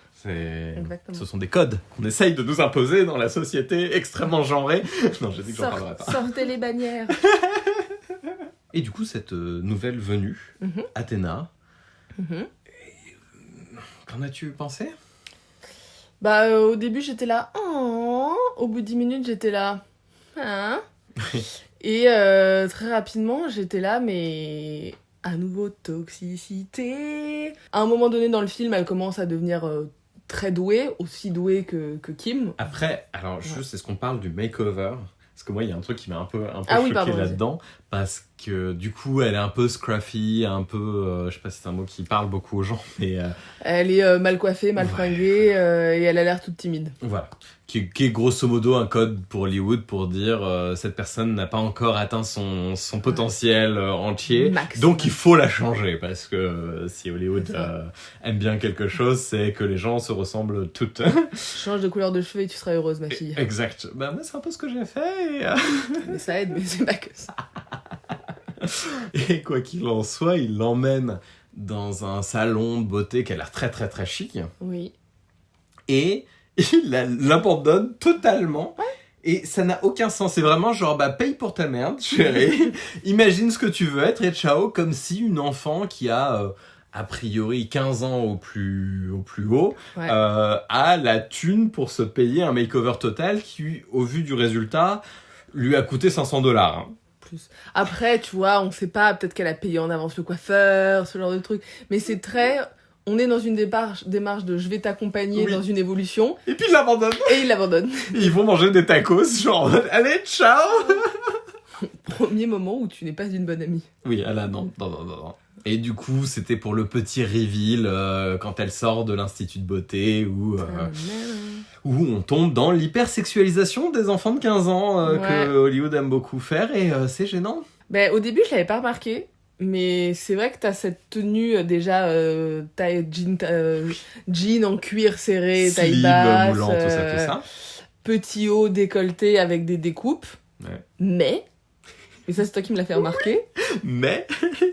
Ce sont des codes qu'on essaye de nous imposer dans la société extrêmement genrée. Non, j'ai dit que j'en parlerai pas. Sortez les bannières. Et du coup, cette nouvelle venue, Athéna, qu'en as-tu pensé ? Au début, j'étais là. Au bout de 10 minutes, j'étais là. Et très rapidement, j'étais là, mais... À nouveau, toxicité. À un moment donné dans le film, elle commence à devenir... très douée, aussi douée que Kim. Après, alors juste, est-ce qu'on parle du makeover ? Parce que moi, il y a un truc qui m'a un peu choqué là-dedans. Parce que du coup, elle est un peu scruffy, un peu... je sais pas si c'est un mot qui parle beaucoup aux gens, mais... Elle est mal coiffée, mal fringuée, et elle a l'air toute timide. Voilà. Qui est grosso modo un code pour Hollywood pour dire cette personne n'a pas encore atteint son potentiel entier. Max. Donc il faut la changer, parce que si Hollywood aime bien quelque chose, c'est que les gens se ressemblent toutes. Change de couleur de cheveux et tu seras heureuse, ma fille. Exact. Moi, c'est un peu ce que j'ai fait. Mais ça aide, mais c'est pas que ça. Et quoi qu'il en soit, il l'emmène dans un salon de beauté qui a l'air très très très chic. Oui. Et il l'abandonne totalement. Ouais. Et ça n'a aucun sens. C'est vraiment genre, paye pour ta merde, chérie. Imagine ce que tu veux être et ciao. Comme si une enfant qui a, a priori, 15 ans au plus haut, a la thune pour se payer un makeover total qui, au vu du résultat, lui a coûté $500. Hein. Plus. Après, tu vois, on sait pas, peut-être qu'elle a payé en avance le coiffeur, ce genre de truc. Mais c'est très... On est dans une démarche de je vais t'accompagner dans une évolution. Et puis il l'abandonne. Et il l'abandonne. Et ils vont manger des tacos, genre, allez, ciao. Premier moment où tu n'es pas une bonne amie. Oui, là, non. Et du coup, c'était pour le petit reveal quand elle sort de l'institut de beauté où on tombe dans l'hypersexualisation des enfants de 15 ans que Hollywood aime beaucoup faire et c'est gênant. Au début, je l'avais pas remarqué. Mais c'est vrai que t'as cette tenue déjà, jean en cuir serré, taille Slib, basse, moulant, tout ça. petit haut décolleté avec des découpes. Ouais. Mais, et ça c'est toi qui me l'as fait remarquer, Mais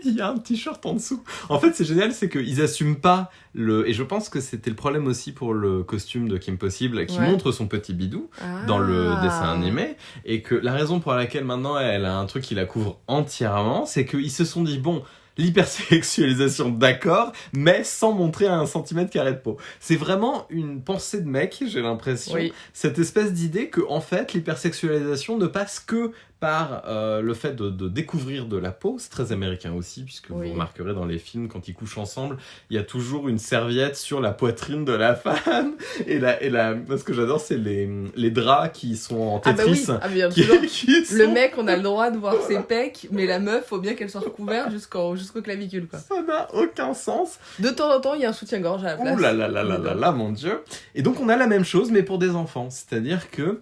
il y a un t-shirt en dessous. En fait, c'est génial, c'est qu'ils assument pas le... Et je pense que c'était le problème aussi pour le costume de Kim Possible, qui montre son petit bidou dans le dessin animé, et que la raison pour laquelle maintenant elle a un truc qui la couvre entièrement, c'est qu'ils se sont dit, bon, l'hypersexualisation, d'accord, mais sans montrer un centimètre carré de peau. C'est vraiment une pensée de mec, j'ai l'impression. Oui. Cette espèce d'idée que, en fait, l'hypersexualisation ne passe que par le fait de découvrir de la peau. C'est très américain aussi, puisque vous remarquerez dans les films, quand ils couchent ensemble, il y a toujours une serviette sur la poitrine de la femme. Et moi, ce que j'adore, c'est les draps qui sont en Tetris. Bien le mec, on a le droit de voir ses pecs, mais la meuf, faut bien qu'elle soit recouverte jusqu'au clavicule, quoi. Ça n'a aucun sens. De temps en temps, il y a un soutien-gorge à la place. Ouh là là là là là là, mon Dieu. Et donc, on a la même chose, mais pour des enfants. C'est-à-dire que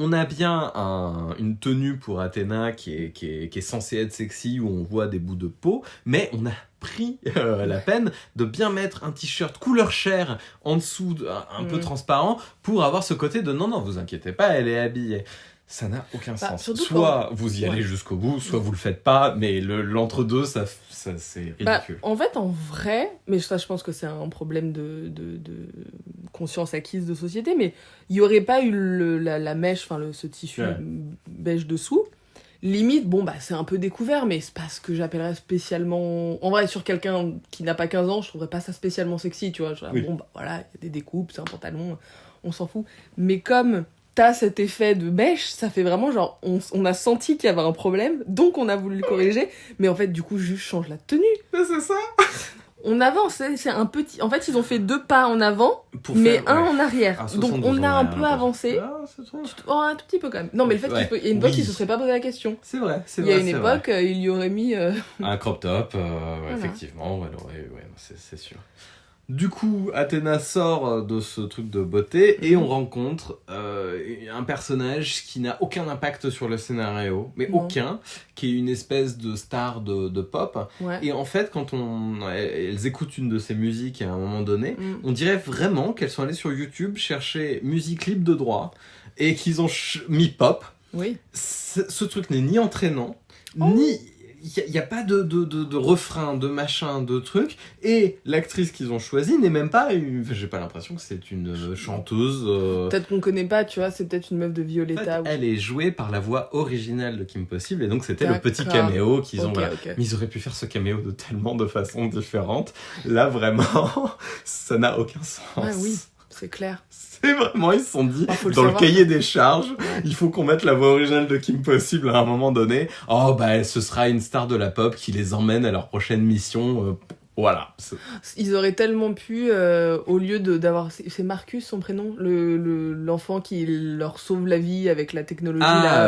on a bien une tenue pour Athéna qui est censée être sexy, où on voit des bouts de peau, mais on a pris la peine de bien mettre un t-shirt couleur chair en dessous, un peu transparent, pour avoir ce côté de non, vous inquiétez pas, elle est habillée. Ça n'a aucun sens. Soit vous y allez jusqu'au bout, soit vous le faites pas, mais l'entre-deux, ça c'est ridicule. En fait, en vrai, mais ça, je pense que c'est un problème de conscience acquise de société, mais il y aurait pas eu la mèche, enfin ce tissu beige dessous. Limite, c'est un peu découvert, mais c'est pas ce que j'appellerais spécialement... En vrai, sur quelqu'un qui n'a pas 15 ans, je trouverais pas ça spécialement sexy, tu vois. Voilà, il y a des découpes, c'est un pantalon, on s'en fout. Mais comme t'as cet effet de mèche, ça fait vraiment genre, on a senti qu'il y avait un problème, donc on a voulu le corriger, mais en fait, du coup, juste change la tenue. C'est ça. On avance, c'est un petit... En fait, ils ont fait 2 pas en avant, mais un en arrière. Donc, on a un peu avancé. Un tout petit peu, quand même. Non, mais le fait qu'il y a une époque, ils se seraient pas posé la question. C'est vrai, Il y a une époque, il y aurait mis... un crop top, effectivement, c'est sûr. Du coup, Athéna sort de ce truc de beauté et on rencontre un personnage qui n'a aucun impact sur le scénario, mais aucun, qui est une espèce de star de pop. Ouais. Et en fait, quand elles écoutent une de ses musiques à un moment donné, on dirait vraiment qu'elles sont allées sur YouTube chercher musique libre de droit et qu'ils ont mis pop. Oui. Ce truc n'est ni entraînant, ni... Il n'y a pas de refrain, de machin, de truc. Et l'actrice qu'ils ont choisie n'est même pas... J'ai pas l'impression que c'est une chanteuse... Peut-être qu'on connaît pas, tu vois, c'est peut-être une meuf de Violetta. En fait, elle est jouée par la voix originale de Kim Possible. Et donc, c'était le petit caméo qu'ils ont... Voilà. Mais ils auraient pu faire ce caméo de tellement de façons différentes. Là, vraiment, ça n'a aucun sens. Ah oui, c'est clair. C'est vraiment, ils se sont dit, dans le cahier des charges, il faut qu'on mette la voix originale de Kim Possible à un moment donné. Ce sera une star de la pop qui les emmène à leur prochaine mission. Voilà. Ils auraient tellement pu, au lieu d'avoir... C'est Marcus, son prénom, l'enfant qui leur sauve la vie avec la technologie.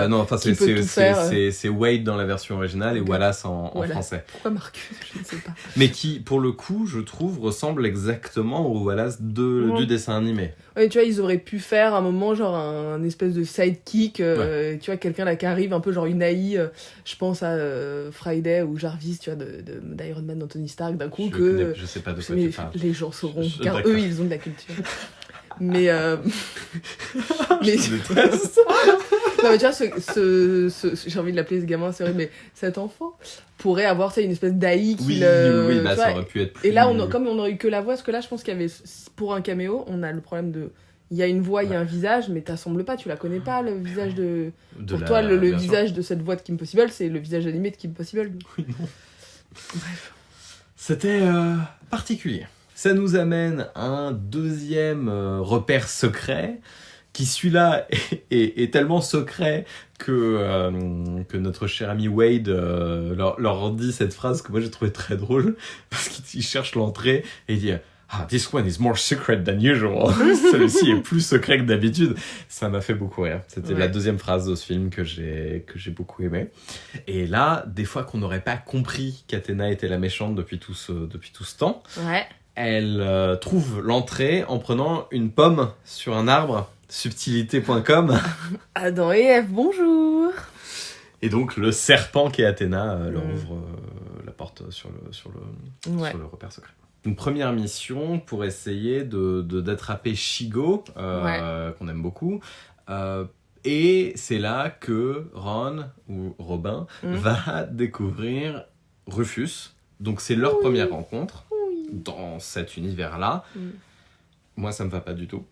Non, enfin, c'est Wade dans la version originale et Wallace en français. Pourquoi Marcus ? Je ne sais pas. Mais qui, pour le coup, je trouve, ressemble exactement au Wallace du dessin animé. Ouais, tu vois, ils auraient pu faire un moment, genre, un espèce de sidekick, tu vois, quelqu'un là qui arrive, un peu genre une AI, je pense à Friday ou Jarvis, tu vois, d'Iron Man d'Anthony Stark, d'un coup, je sais pas de quoi tu parles. Les gens sauront, car eux, ils ont de la culture. Mais non, mais tu vois, j'ai envie de l'appeler ce gamin, c'est vrai, mais cet enfant pourrait avoir une espèce d'AI qui ça aurait pu être plus... Et là, comme on aurait eu que la voix, parce que là, je pense qu'il y avait, pour un caméo, on a le problème de... Il y a une voix, il y a un visage, mais t'assembles pas, tu la connais pas, le visage de... Pour toi, le visage de cette voix de Kim Possible, c'est le visage animé de Kim Possible. Oui, non. Bref. C'était particulier. Ça nous amène à un deuxième repère secret, qui celui-là est tellement secret que notre cher ami Wade leur dit cette phrase que moi j'ai trouvé très drôle, parce qu'il cherche l'entrée et il dit « this one is more secret than usual ». Celui-ci est plus secret que d'habitude. Ça m'a fait beaucoup rire. C'était la deuxième phrase de ce film que j'ai beaucoup aimé. Et là, des fois qu'on n'aurait pas compris qu'Athéna était la méchante depuis tout ce temps, elle trouve l'entrée en prenant une pomme sur un arbre, subtilité.com. Adam et Ève, bonjour. Et donc le serpent qui est Athéna leur ouvre la porte sur le sur Ouais. le repère secret. Une première mission pour essayer d'attraper Shigo, qu'on aime beaucoup. Et c'est là que Ron, ou Robin, va découvrir Rufus. Donc c'est leur première rencontre dans cet univers-là. Moi, ça me va pas du tout.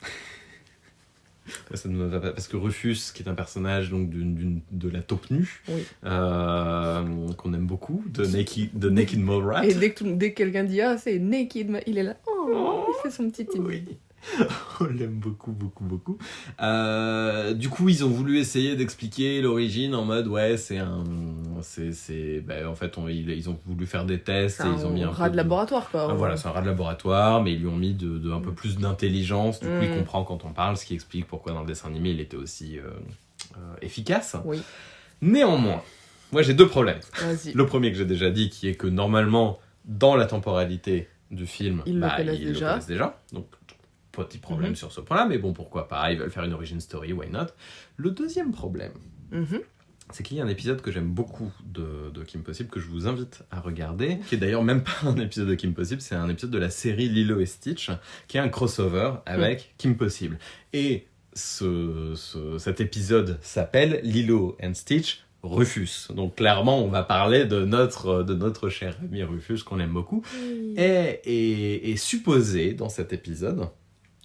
Ça ne me va pas, parce que Rufus, qui est un personnage donc, de la taupe nue, qu'on aime beaucoup, de Naked Mole Rat. Et dès que quelqu'un dit « Ah, c'est Naked », il est là « Oh !» Il fait son petit timide. Oui. On l'aime beaucoup, beaucoup, beaucoup. Du coup, ils ont voulu essayer d'expliquer l'origine en mode en fait, ils ont voulu faire des tests et ils ont mis un rat peu de laboratoire, quoi. Voilà, c'est un rat de laboratoire, mais ils lui ont mis un peu plus d'intelligence. Du coup, il comprend quand on parle, ce qui explique pourquoi dans le dessin animé, il était aussi efficace. Oui. Néanmoins, moi, j'ai 2 problèmes. Vas-y. Le premier que j'ai déjà dit, qui est que normalement, dans la temporalité du film, Ils le connaissent déjà. Donc, petit problème sur ce point-là, mais bon, pourquoi pas, ils veulent faire une origin story, why not. Le deuxième problème, c'est qu'il y a un épisode que j'aime beaucoup de Kim Possible, que je vous invite à regarder, qui est d'ailleurs même pas un épisode de Kim Possible, c'est un épisode de la série Lilo et Stitch, qui est un crossover avec Kim Possible. Et cet épisode s'appelle Lilo and Stitch Rufus. Donc clairement, on va parler de notre cher ami Rufus, qu'on aime beaucoup, et supposé dans cet épisode...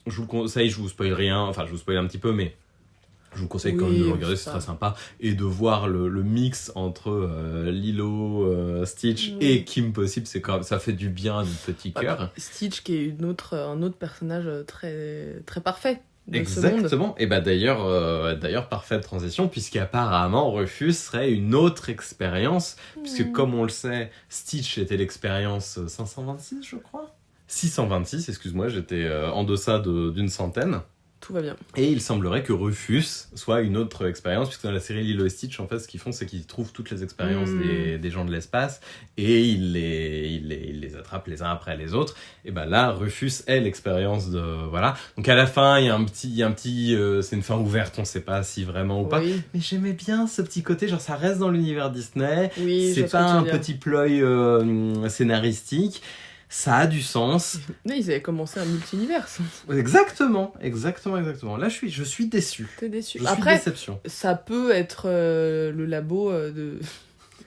je vous spoil rien, enfin je vous spoil un petit peu, mais je vous conseille quand même de le regarder, c'est très sympa, et de voir le mix entre Lilo, Stitch et Kim Possible, ça fait du bien à notre petit cœur. Stitch qui est un autre personnage très, très parfait de Exactement. ce monde. Et d'ailleurs, parfaite transition, puisqu'apparemment Rufus serait une autre expérience, puisque comme on le sait, Stitch était l'expérience 526, je crois. 626, excuse-moi, j'étais en deçà d'une centaine. Tout va bien. Et il semblerait que Rufus soit une autre expérience, puisque dans la série Lilo et Stitch, en fait, ce qu'ils font, c'est qu'ils trouvent toutes les expériences des gens de l'espace, et ils les attrapent les uns après les autres. Et ben là, Rufus est l'expérience de... Voilà. Donc à la fin, il y a un petit c'est une fin ouverte, on sait pas si vraiment ou pas. Mais j'aimais bien ce petit côté, genre ça reste dans l'univers Disney. C'est pas un petit ploy scénaristique. Ça a du sens. Mais ils avaient commencé un multivers. Exactement. Là, je suis déçu. T'es déçu. Après, déception. Ça peut être le labo de...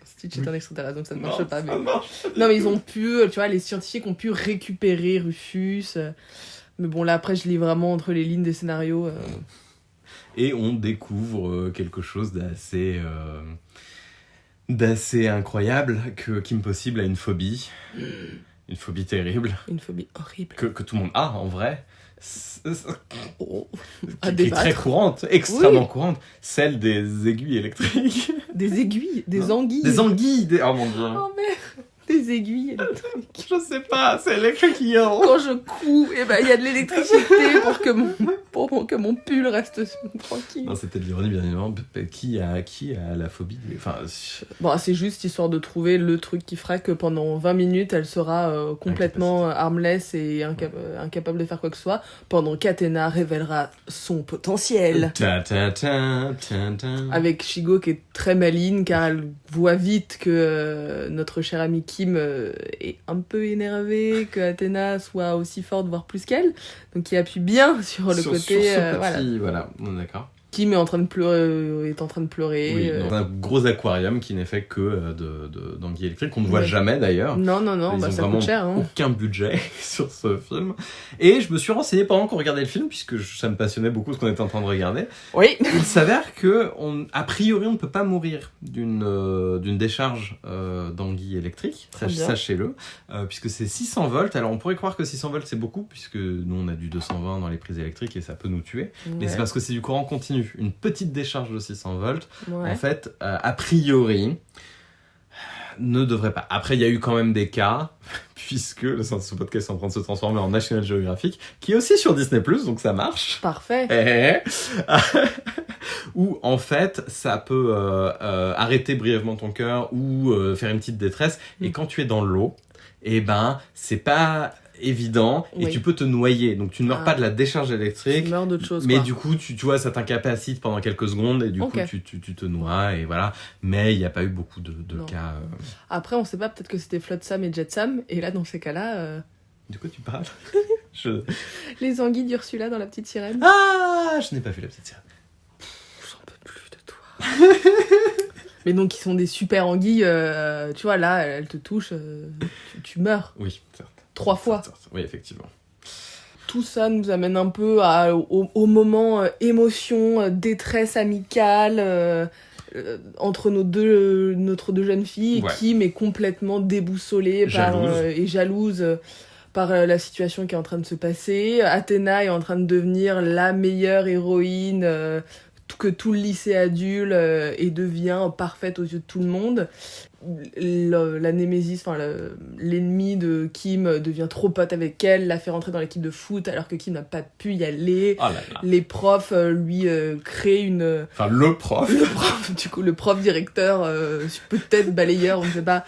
Stitch est un extraterrestre, donc ça ne marche pas. Mais... Non, mais ils ont pu, tu vois, les scientifiques ont pu récupérer Rufus. Mais bon, là, après, je lis vraiment entre les lignes des scénarios. Et on découvre quelque chose d'assez incroyable, que Kim Possible a une phobie. Une phobie terrible. Une phobie horrible. Que tout le monde a, en vrai. À qui est très courante, extrêmement courante. Celle des aiguilles électriques. Des aiguilles, des anguilles. Des anguilles, oh mon dieu. Oh merde. Des aiguilles électriques. Je sais pas, c'est électrique. Quand je couds, il y a de l'électricité pour que mon pull reste tranquille. Non, c'était de l'ironie, bien évidemment. Qui a la phobie Bon, c'est juste histoire de trouver le truc qui fera que pendant 20 minutes, elle sera complètement armless et incapable de faire quoi que ce soit, pendant qu'Athéna révélera son potentiel. Avec Shigo qui est très maligne, car elle voit vite que notre cher ami Kim est un peu énervé que Athéna soit aussi forte, voire plus qu'elle. Donc il appuie bien sur le côté... voilà, on est d'accord. Kim est en train de pleurer. Oui, dans un gros aquarium qui n'est fait que d'anguilles électriques, qu'on ne voit jamais d'ailleurs. Non, ça coûte cher. Hein. Aucun budget sur ce film. Et je me suis renseigné pendant qu'on regardait le film, puisque ça me passionnait beaucoup ce qu'on était en train de regarder. Oui. Il s'avère que, a priori, on ne peut pas mourir d'une décharge d'anguilles électriques, sachez-le, puisque c'est 600 volts. Alors on pourrait croire que 600 volts c'est beaucoup, puisque nous on a du 220 dans les prises électriques et ça peut nous tuer. Mais c'est parce que c'est du courant continu. Une petite décharge de 600 volts, en fait, a priori, ne devrait pas. Après, il y a eu quand même des cas, puisque ce podcast est en train de se transformer en National Geographic, qui est aussi sur Disney+, donc ça marche. Parfait. Où, en fait, ça peut arrêter brièvement ton cœur ou faire une petite détresse. Et quand tu es dans l'eau, c'est pas évident et Oui. tu peux te noyer. Donc tu ne meurs Ah. pas de la décharge électrique. Tu meurs d'autre chose, Mais quoi. du coup, tu vois, ça t'incapacite pendant quelques secondes et du Ok. coup, tu te noies et voilà. Mais il n'y a pas eu beaucoup de Non. cas. Après, on sait pas, peut-être que c'était Flotsam et Jetsam, et là, dans ces cas-là, De quoi tu parles les anguilles d'Ursula dans La Petite Sirène. Ah, je n'ai pas vu la petite sirène. J'en peux plus de toi. Mais donc, ils sont des super anguilles, tu vois, là, elles te touchent, tu meurs. Oui, certes. 3 fois. Certes. Oui, effectivement. Tout ça nous amène un peu au moment émotion, détresse amicale entre notre deux jeunes filles. Ouais. Kim est complètement déboussolée Jalouse. et jalouse par la situation qui est en train de se passer. Athéna est en train de devenir la meilleure héroïne que tout le lycée adule et devient parfaite aux yeux de tout le monde. La némésis, enfin l'ennemi de Kim devient trop pote avec elle, la fait rentrer dans l'équipe de foot alors que Kim n'a pas pu y aller. Oh là là. Les profs lui créent une... Enfin, le prof. le prof directeur, peut-être balayeur, on ne sait pas,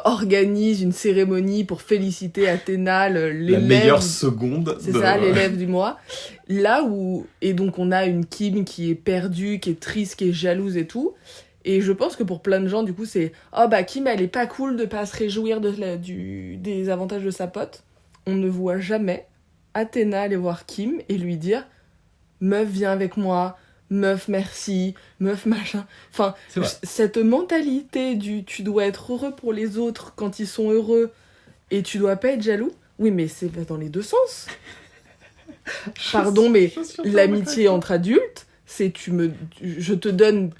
organise une cérémonie pour féliciter Athéna, La l'élève. meilleure seconde. C'est ça, l'élève du mois. Là où... Et donc on a une Kim qui est perdue, qui est triste, qui est jalouse et tout. Et je pense que pour plein de gens, du coup, c'est « Oh bah Kim, elle est pas cool de pas se réjouir des avantages de sa pote. » On ne voit jamais Athéna aller voir Kim et lui dire « Meuf, viens avec moi. Meuf, merci. Meuf, machin. » Enfin, C'est vrai. cette mentalité du « tu dois être heureux pour les autres quand ils sont heureux et tu dois pas être jaloux », oui, mais c'est dans les deux sens. Pardon, mais l'amitié entre adultes, c'est je te donne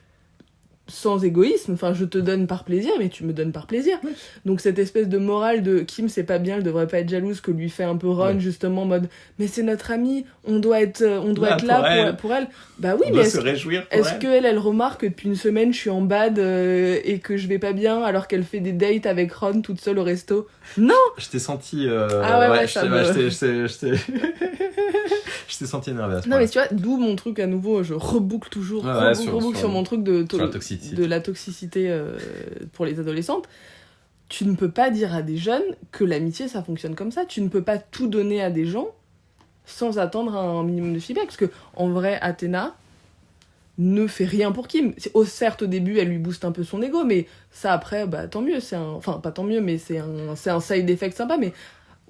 sans égoïsme, enfin je te donne par plaisir, mais tu me donnes par plaisir. Oui. Donc cette espèce de morale de Kim, c'est pas bien, elle devrait pas être jalouse, que lui fait un peu Ron, Ouais. justement en mode mais c'est notre amie, on doit être Là, là pour elle. Bah oui, On mais doit se réjouir pour est-ce elle. qu'elle remarque que depuis une semaine je suis en bad et que je vais pas bien alors qu'elle fait des dates avec Ron toute seule au resto? Non. Je t'ai senti. Ah ouais, ça me- je t'ai je t'ai senti énervé à ce Non point. mais tu vois, d'où mon truc à nouveau, je reboucle toujours, Ouais, ouais, reboucle sur sur mon truc sur la toxicité. de la toxicité pour les adolescentes. Tu ne peux pas dire à des jeunes que l'amitié ça fonctionne comme ça. Tu ne peux pas tout donner à des gens sans attendre un minimum de feedback. Parce que en vrai, Athéna ne fait rien pour Kim. Certes, au début, elle lui booste un peu son ego, mais ça après, bah tant mieux. Enfin, pas tant mieux, mais c'est un side effect sympa. Mais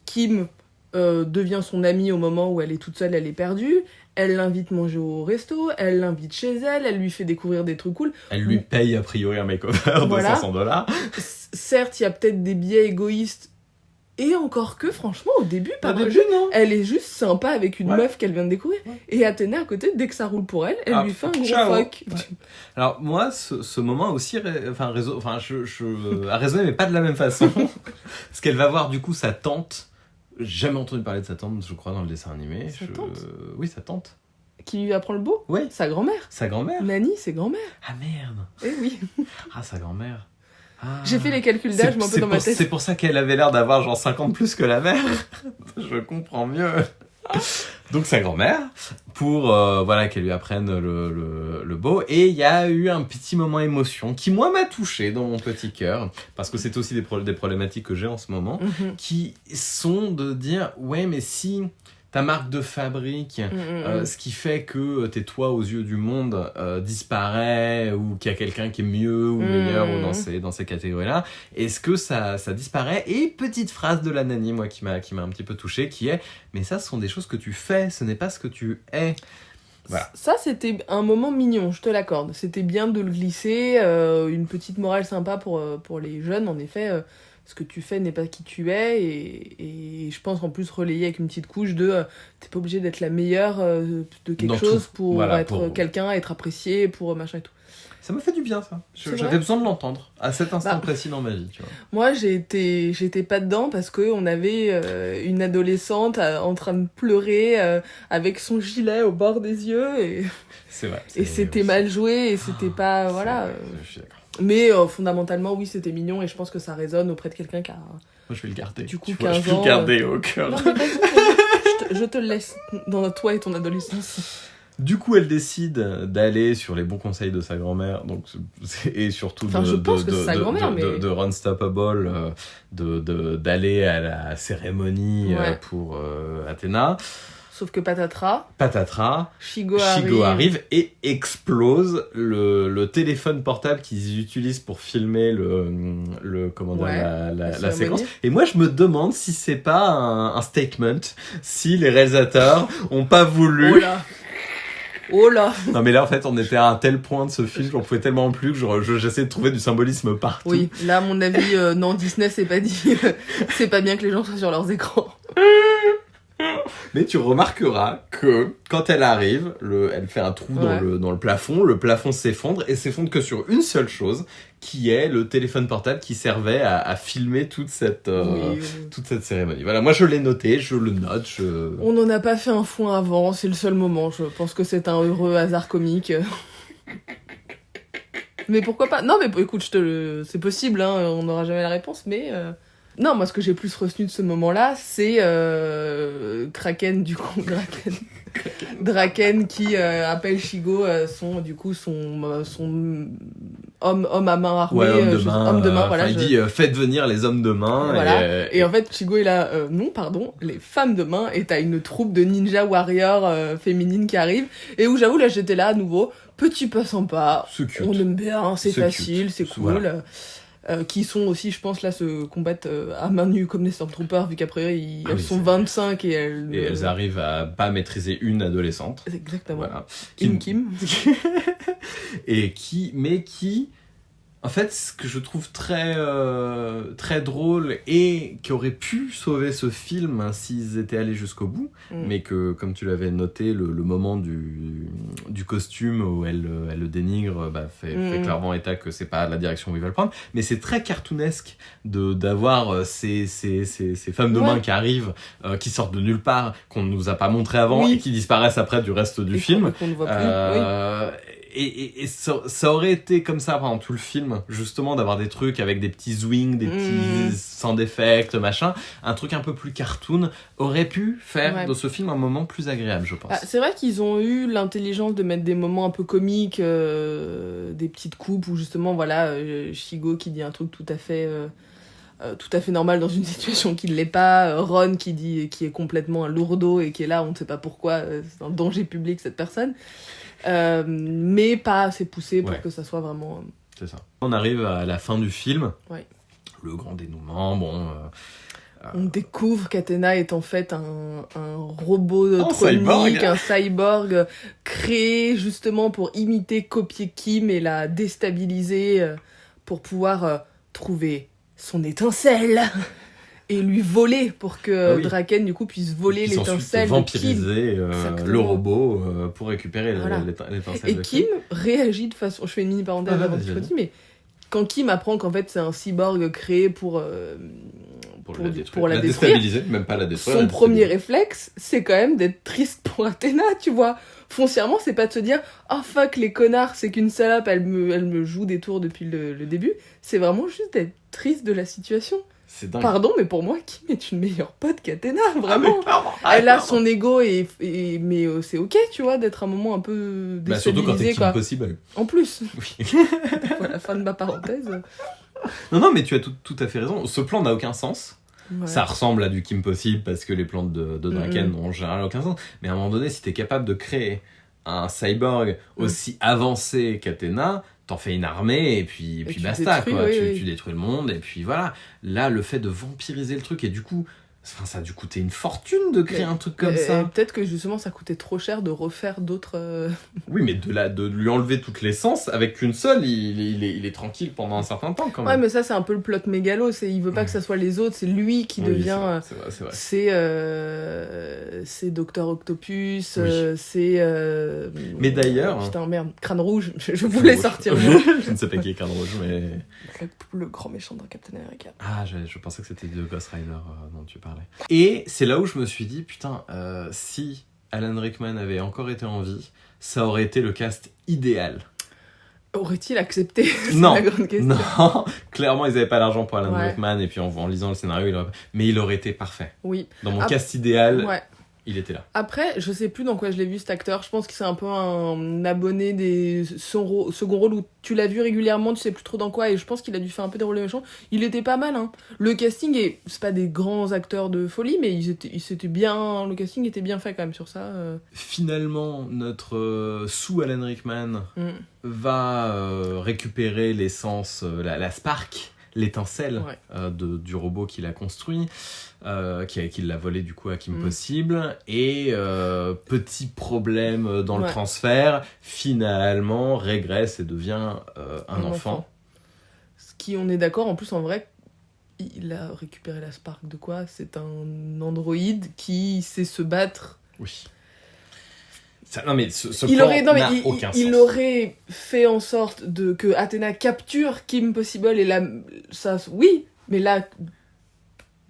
Kim devient son amie au moment où elle est toute seule, elle est perdue. Elle l'invite manger au resto, elle l'invite chez elle, elle lui fait découvrir des trucs cool. Elle lui paye a priori un makeover de Voilà. $500. Certes, il y a peut-être des biais égoïstes, et encore que, franchement, au début, Au par début, non. elle est juste sympa avec une Ouais. meuf qu'elle vient de découvrir. Ouais. Et Athéna, à côté, dès que ça roule pour elle, elle Ah, lui fait un gros ciao. fuck. Ouais. Alors moi, ce moment aussi, a résonné, mais pas de la même façon. Parce qu'elle va voir du coup sa tante. Jamais entendu parler de sa tante, je crois, dans le dessin animé. Sa tante Oui, sa tante. Qui lui apprend le beau? Oui. Sa grand-mère. Sa grand-mère. Nani, c'est grand-mère. Ah merde. Eh oui. Ah, sa grand-mère. Ah. J'ai fait les calculs d'âge, mais un peu dans ma tête. C'est pour ça qu'elle avait l'air d'avoir genre 50 plus que la mère. Je comprends mieux. Donc sa grand-mère, pour voilà, qu'elle lui apprenne le beau. Et il y a eu un petit moment émotion qui, moi, m'a touché dans mon petit cœur. Parce que c'est aussi des problématiques que j'ai en ce moment. Mhm. Qui sont de dire, ouais, mais si ta marque de fabrique, ce qui fait que t'es toi aux yeux du monde disparaît, ou qu'il y a quelqu'un qui est mieux ou meilleur ou dans ces catégories-là, est-ce que ça disparaît? Et petite phrase de la Nani, moi, qui m'a un petit peu touché, qui est « Mais ça, ce sont des choses que tu fais, ce n'est pas ce que tu es. » Voilà. Ça, c'était un moment mignon, je te l'accorde. C'était bien de le glisser, une petite morale sympa pour les jeunes, en effet. Ce que tu fais n'est pas qui tu es, et je pense en plus relayer avec une petite couche de t'es pas obligé d'être la meilleure de quelque Dans chose tout. pour Voilà, être pour- quelqu'un, être apprécié, pour machin et tout. Ça m'a fait du bien, ça. C'est vrai. J'avais besoin de l'entendre à cet instant Bah. précis dans ma vie, tu vois. Moi, j'étais pas dedans parce qu'on avait une adolescente en train de pleurer avec son gilet au bord des yeux, C'est vrai. et c'était mal joué, et c'était pas... Voilà. Je suis d'accord. Mais fondamentalement, oui, c'était mignon, et je pense que ça résonne auprès de quelqu'un qui a... Moi, je vais le garder. Du coup, Tu vois, 15 je vais ans, le garder au cœur. Non, mais vas-y, je te le laisse dans toi et ton adolescence. Du coup, elle décide d'aller sur les bons conseils de sa grand-mère, donc, et surtout Enfin, je pense que c'est sa grand-mère, mais... de Unstoppable, d'aller à la cérémonie pour Athéna. Sauf que patatras, Shigo arrive et explose le téléphone portable qu'ils utilisent pour filmer la séquence. Et moi, je me demande si c'est pas un statement, si les réalisateurs ont pas voulu... Oh là. Non mais là en fait on était à un tel point de ce film, j'en pouvais tellement plus que j'essayais de trouver du symbolisme partout. Oui, là à mon avis, non, Disney c'est pas dit. C'est pas bien que les gens soient sur leurs écrans. Mais tu remarqueras que quand elle arrive, elle fait un trou dans le plafond s'effondre et s'effondre que sur une seule chose, qui est le téléphone portable qui servait à filmer toute cette cérémonie. Voilà, moi je l'ai noté, je le note. On n'en a pas fait un foin avant, c'est le seul moment, je pense que c'est un heureux hasard comique. Mais pourquoi pas ? Non mais écoute, c'est possible, hein, on n'aura jamais la réponse, mais... Non, moi, ce que j'ai plus retenu de ce moment-là, c'est Draken, du coup, Draken qui appelle Shigo son homme à main armée. Ouais, homme de main, voilà. Il dit faites venir les hommes de main. Voilà. Et en fait, Shigo est là, non, pardon, les femmes de main, et t'as une troupe de ninja warriors féminines qui arrive, et où j'avoue, là, j'étais là à nouveau, petit peu sympa, on aime bien, c'est facile, c'est cool. Voilà. Qui sont aussi, je pense, là, se combattent à main nue comme des Stormtroopers, vu qu'après, elles sont 25 et elles... Et elles arrivent à pas maîtriser une adolescente. Exactement. Voilà. Kim. Et qui... En fait, ce que je trouve très drôle et qui aurait pu sauver ce film s'ils étaient allés jusqu'au bout, mais que, comme tu l'avais noté, le moment du costume où elle le dénigre fait clairement état que c'est pas la direction où ils veulent prendre. Mais c'est très cartoonesque d'avoir ces femmes de main qui arrivent, qui sortent de nulle part, qu'on ne nous a pas montré avant et qui disparaissent après du reste du film. Qu'on ne voit plus. Et ça aurait été comme ça pendant tout le film, justement, d'avoir des trucs avec des petits swings, des petits sound effects, machin. Un truc un peu plus cartoon aurait pu faire de ce film un moment plus agréable, je pense. C'est vrai qu'ils ont eu l'intelligence de mettre des moments un peu comiques, des petites coupes où justement, voilà, Shigo qui dit un truc tout à fait normal dans une situation qui ne l'est pas, Ron qui est complètement un lourdeau et qui est là, on ne sait pas pourquoi, c'est un danger public cette personne. Mais pas assez poussé pour que ça soit vraiment... C'est ça. On arrive à la fin du film. Le grand dénouement, on découvre qu'Athéna est en fait un robot tronique, un cyborg créé justement pour imiter, copier Kim et la déstabiliser pour pouvoir trouver son étincelle et lui voler pour que Draken du coup puisse voler l'étincelle de Kim. Vampiriser le robot pour récupérer l'étincelle de Kim. Et Kim réagit de façon... Je fais une mini parenthèse avant que tu dis, mais quand Kim apprend qu'en fait c'est un cyborg créé pour la déstabiliser, même pas la détruire. Son premier réflexe, c'est quand même d'être triste pour Athéna, tu vois. Foncièrement, c'est pas de se dire « Oh fuck, les connards, c'est qu'une salope, elle me joue des tours depuis le début. » C'est vraiment juste d'être triste de la situation. C'est dingue. Pardon, mais pour moi, Kim est une meilleure pote qu'Athéna, vraiment. Elle a son ego, mais c'est ok, tu vois, d'être un moment un peu déstabilisé. Surtout quand t'es Kim Possible. En plus. Oui. Voilà, fin de ma parenthèse. Non, mais tu as tout à fait raison. Ce plan n'a aucun sens. Ça ressemble à du Kim Possible parce que les plans de Draken n'ont en général aucun sens. Mais à un moment donné, si t'es capable de créer un cyborg aussi avancé qu'Athéna, t'en fais une armée et puis basta, quoi. Tu détruis le monde et puis voilà. Là, le fait de vampiriser le truc et du coup... ça a dû coûter une fortune de créer un truc comme ça. Peut-être que justement ça coûtait trop cher de refaire d'autres... Oui, mais de lui enlever toute l'essence, avec qu'une seule, il est tranquille pendant un certain temps quand même. Ouais, mais ça c'est un peu le plot mégalo, il veut pas que ça soit les autres, c'est lui qui devient... C'est vrai. C'est Docteur Octopus, Mais d'ailleurs... Putain, merde, Crâne Rouge, je voulais sortir. Je ne sais pas qui est Crâne Rouge, mais... Le grand méchant de Captain America. Ah, je pensais que c'était de Ghost Rider dont tu parlais. Et c'est là où je me suis dit, putain, si Alan Rickman avait encore été en vie, ça aurait été le cast idéal. Aurait-il accepté? Non, la grande question. Non, clairement ils n'avaient pas l'argent pour Alan Rickman et puis en lisant le scénario, mais il aurait été parfait. Oui. Dans mon cast idéal, il était là. Après, je sais plus dans quoi je l'ai vu cet acteur. Je pense que c'est un peu un abonné des second rôle où tu l'as vu régulièrement, tu sais plus trop dans quoi, et je pense qu'il a dû faire un peu des rôles de méchants. Il était pas mal, hein. Le casting c'est pas des grands acteurs de folie, mais c'était bien. Le casting était bien fait quand même sur ça. Finalement, notre sous Alan Rickman va récupérer l'essence, la spark, l'étincelle du robot qu'il a construit, qu'il l'a volé du coup à Kim Possible, et petit problème dans le transfert, finalement régresse et devient un enfant. Ce qui, on est d'accord, en plus en vrai, il a récupéré la spark de quoi ? C'est un androïde qui sait se battre. Oui. Non mais ce il plan aurait, n'a aucun sens. Il aurait fait en sorte que Athéna capture Kim Possible et ça, oui, mais là...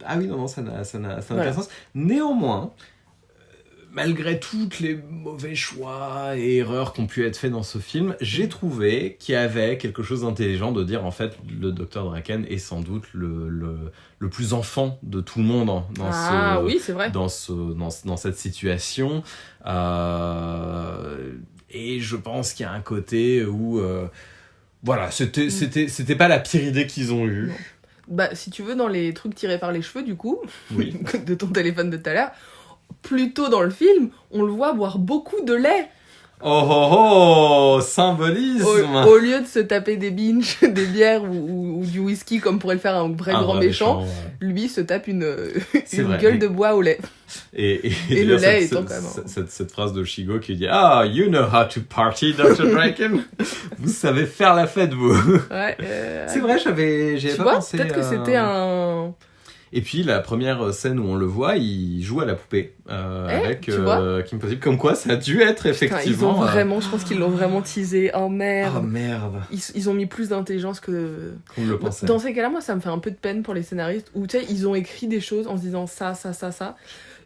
Ah oui, non, ça n'a aucun sens. Néanmoins, malgré tous les mauvais choix et erreurs qui ont pu être faits dans ce film, j'ai trouvé qu'il y avait quelque chose d'intelligent de dire, en fait, le Dr Draken est sans doute le plus enfant de tout le monde oui, c'est vrai. dans cette situation. Et je pense qu'il y a un côté où... voilà, c'était pas la pire idée qu'ils ont eue. Non. Bah, si tu veux, dans les trucs tirés par les cheveux, du coup, oui. de ton téléphone de tout à l'heure, plus tôt dans le film, on le voit boire beaucoup de lait. Oh, symbolisme. Au lieu de se taper des binges, des bières ou du whisky comme pourrait le faire un vrai grand méchant, lui se tape une gueule de bois au lait. Et le lait étant quand même... Cette phrase de Shigo qui dit « Ah, you know how to party, Dr. Draken !» Vous savez faire la fête, vous. C'est vrai, j'avais pas pensé. Peut-être que c'était un... Et puis la première scène où on le voit, il joue à la poupée avec Kim Possible. Comme quoi, ça a dû être effectivement... Je pense qu'ils l'ont vraiment teasé. Oh merde. Oh merde. Ils ont mis plus d'intelligence que... Qu'on le pensait. Dans ces cas-là, moi, ça me fait un peu de peine pour les scénaristes où, tu sais, ils ont écrit des choses en se disant ça.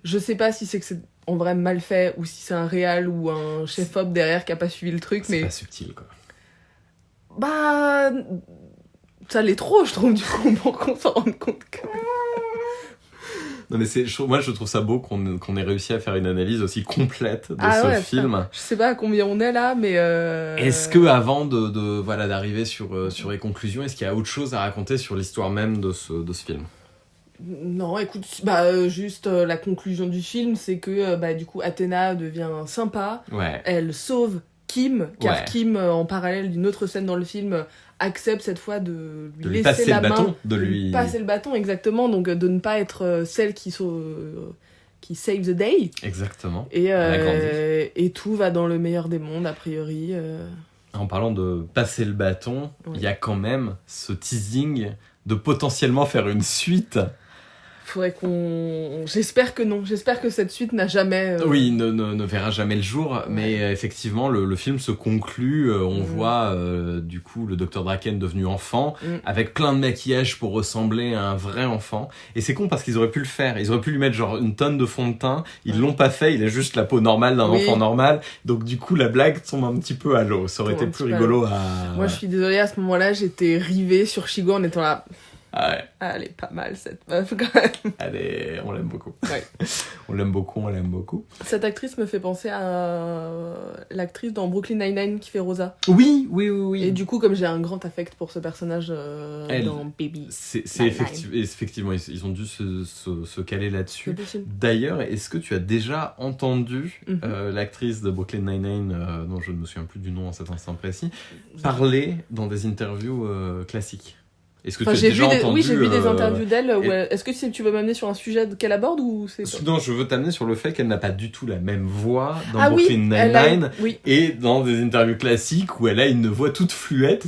Je sais pas si c'est que c'est en vrai mal fait ou si c'est un réal ou un chef-op derrière qui a pas suivi le truc, mais... C'est pas subtil, quoi. Bah... Ça l'est trop, je trouve, du coup, pour qu'on s'en rende compte que... Non mais moi je trouve ça beau qu'on ait réussi à faire une analyse aussi complète de ce film. Putain. Je sais pas à combien on est là, mais... Est-ce que avant d'arriver sur les conclusions, est-ce qu'il y a autre chose à raconter sur l'histoire même de ce film ? Non, écoute, juste la conclusion du film, c'est que du coup Athéna devient sympa, elle sauve Kim, car Kim, en parallèle d'une autre scène dans le film, accepte cette fois de lui laisser passer la le main, bâton, de lui passer le bâton, exactement, donc de ne pas être celle qui save the day. Exactement. Et tout va dans le meilleur des mondes, a priori. En parlant de passer le bâton, il y a quand même ce teasing de potentiellement faire une suite. Faudrait qu'on... J'espère que non. J'espère que cette suite n'a jamais... Oui, ne verra jamais le jour. Mais effectivement, le film se conclut. On voit du coup le Dr Draken devenu enfant, avec plein de maquillage pour ressembler à un vrai enfant. Et c'est con parce qu'ils auraient pu le faire. Ils auraient pu lui mettre genre une tonne de fond de teint. Ils l'ont pas fait. Il a juste la peau normale d'un enfant normal. Donc du coup, la blague tombe un petit peu à l'eau. Ça aurait été plus rigolo à... Moi, je suis désolée. À ce moment-là, j'étais rivée sur Shigo en étant là... Ah ouais. Elle est pas mal, cette meuf, quand même. On l'aime beaucoup. Ouais. On l'aime beaucoup. Cette actrice me fait penser à l'actrice dans Brooklyn Nine-Nine qui fait Rosa. Oui. Et du coup, comme j'ai un grand affect pour ce personnage dans Baby. C'est effectivement, ils ont dû se caler là-dessus. D'ailleurs, est-ce que tu as déjà entendu l'actrice de Brooklyn Nine-Nine, dont je ne me souviens plus du nom en cet instant précis, parler dans des interviews classiques ? Est-ce que tu as déjà entendu... Oui, j'ai vu des interviews d'elle. Est-ce que tu veux m'amener sur un sujet qu'elle aborde ou c'est... Non, je veux t'amener sur le fait qu'elle n'a pas du tout la même voix dans Brooklyn Nine-Nine et dans des interviews classiques où elle a une voix toute fluette.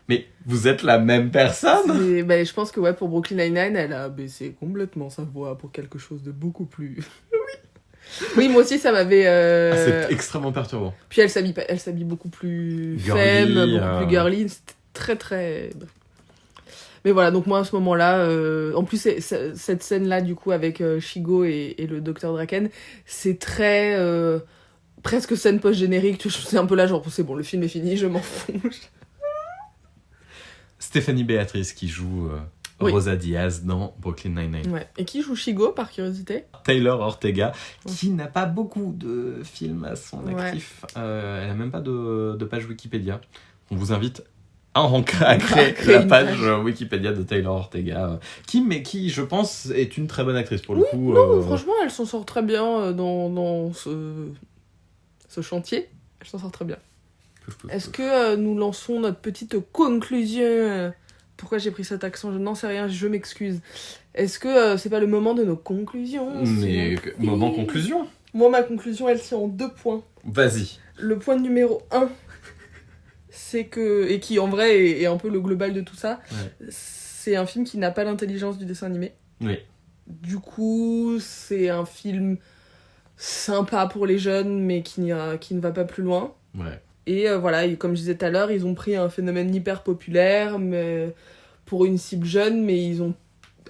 Mais vous êtes la même personne ? Je pense que pour Brooklyn Nine-Nine, elle a baissé complètement sa voix pour quelque chose de beaucoup plus... Oui, moi aussi, ça m'avait... c'est extrêmement perturbant. Puis elle s'habille beaucoup plus femme, beaucoup plus girly. C'était très, très... Mais voilà, donc moi à ce moment-là, en plus cette scène-là du coup avec Shigo et le Dr Draken, c'est très presque scène post-générique, c'est un peu là genre c'est bon, le film est fini, je m'en fous. Stéphanie Béatrice qui joue Oui. Rosa Diaz dans Brooklyn Nine-Nine. Ouais. Et qui joue Chigo, par curiosité? Taylor Ortega, qui n'a pas beaucoup de films à son actif. Elle n'a même pas de page Wikipédia. On vous invite à créer la page Wikipédia de Taylor Ortega, qui, je pense, est une très bonne actrice pour le coup. Non, franchement, elle s'en sort très bien dans ce chantier. Elle s'en sort très bien. Est-ce que nous lançons notre petite conclusion? Pourquoi j'ai pris cet accent? Je n'en sais rien, je m'excuse. Est-ce que c'est pas le moment de nos conclusions? Mais moment conclusion. Moi, ma conclusion, elle tient en 2 points. Vas-y. Le point numéro 1, c'est que... Et qui, en vrai, est un peu le global de tout ça. Ouais. C'est un film qui n'a pas l'intelligence du dessin animé. Oui. Du coup, c'est un film sympa pour les jeunes, mais qui ne va pas plus loin. Ouais. Et voilà, et comme je disais tout à l'heure, ils ont pris un phénomène hyper populaire mais pour une cible jeune, mais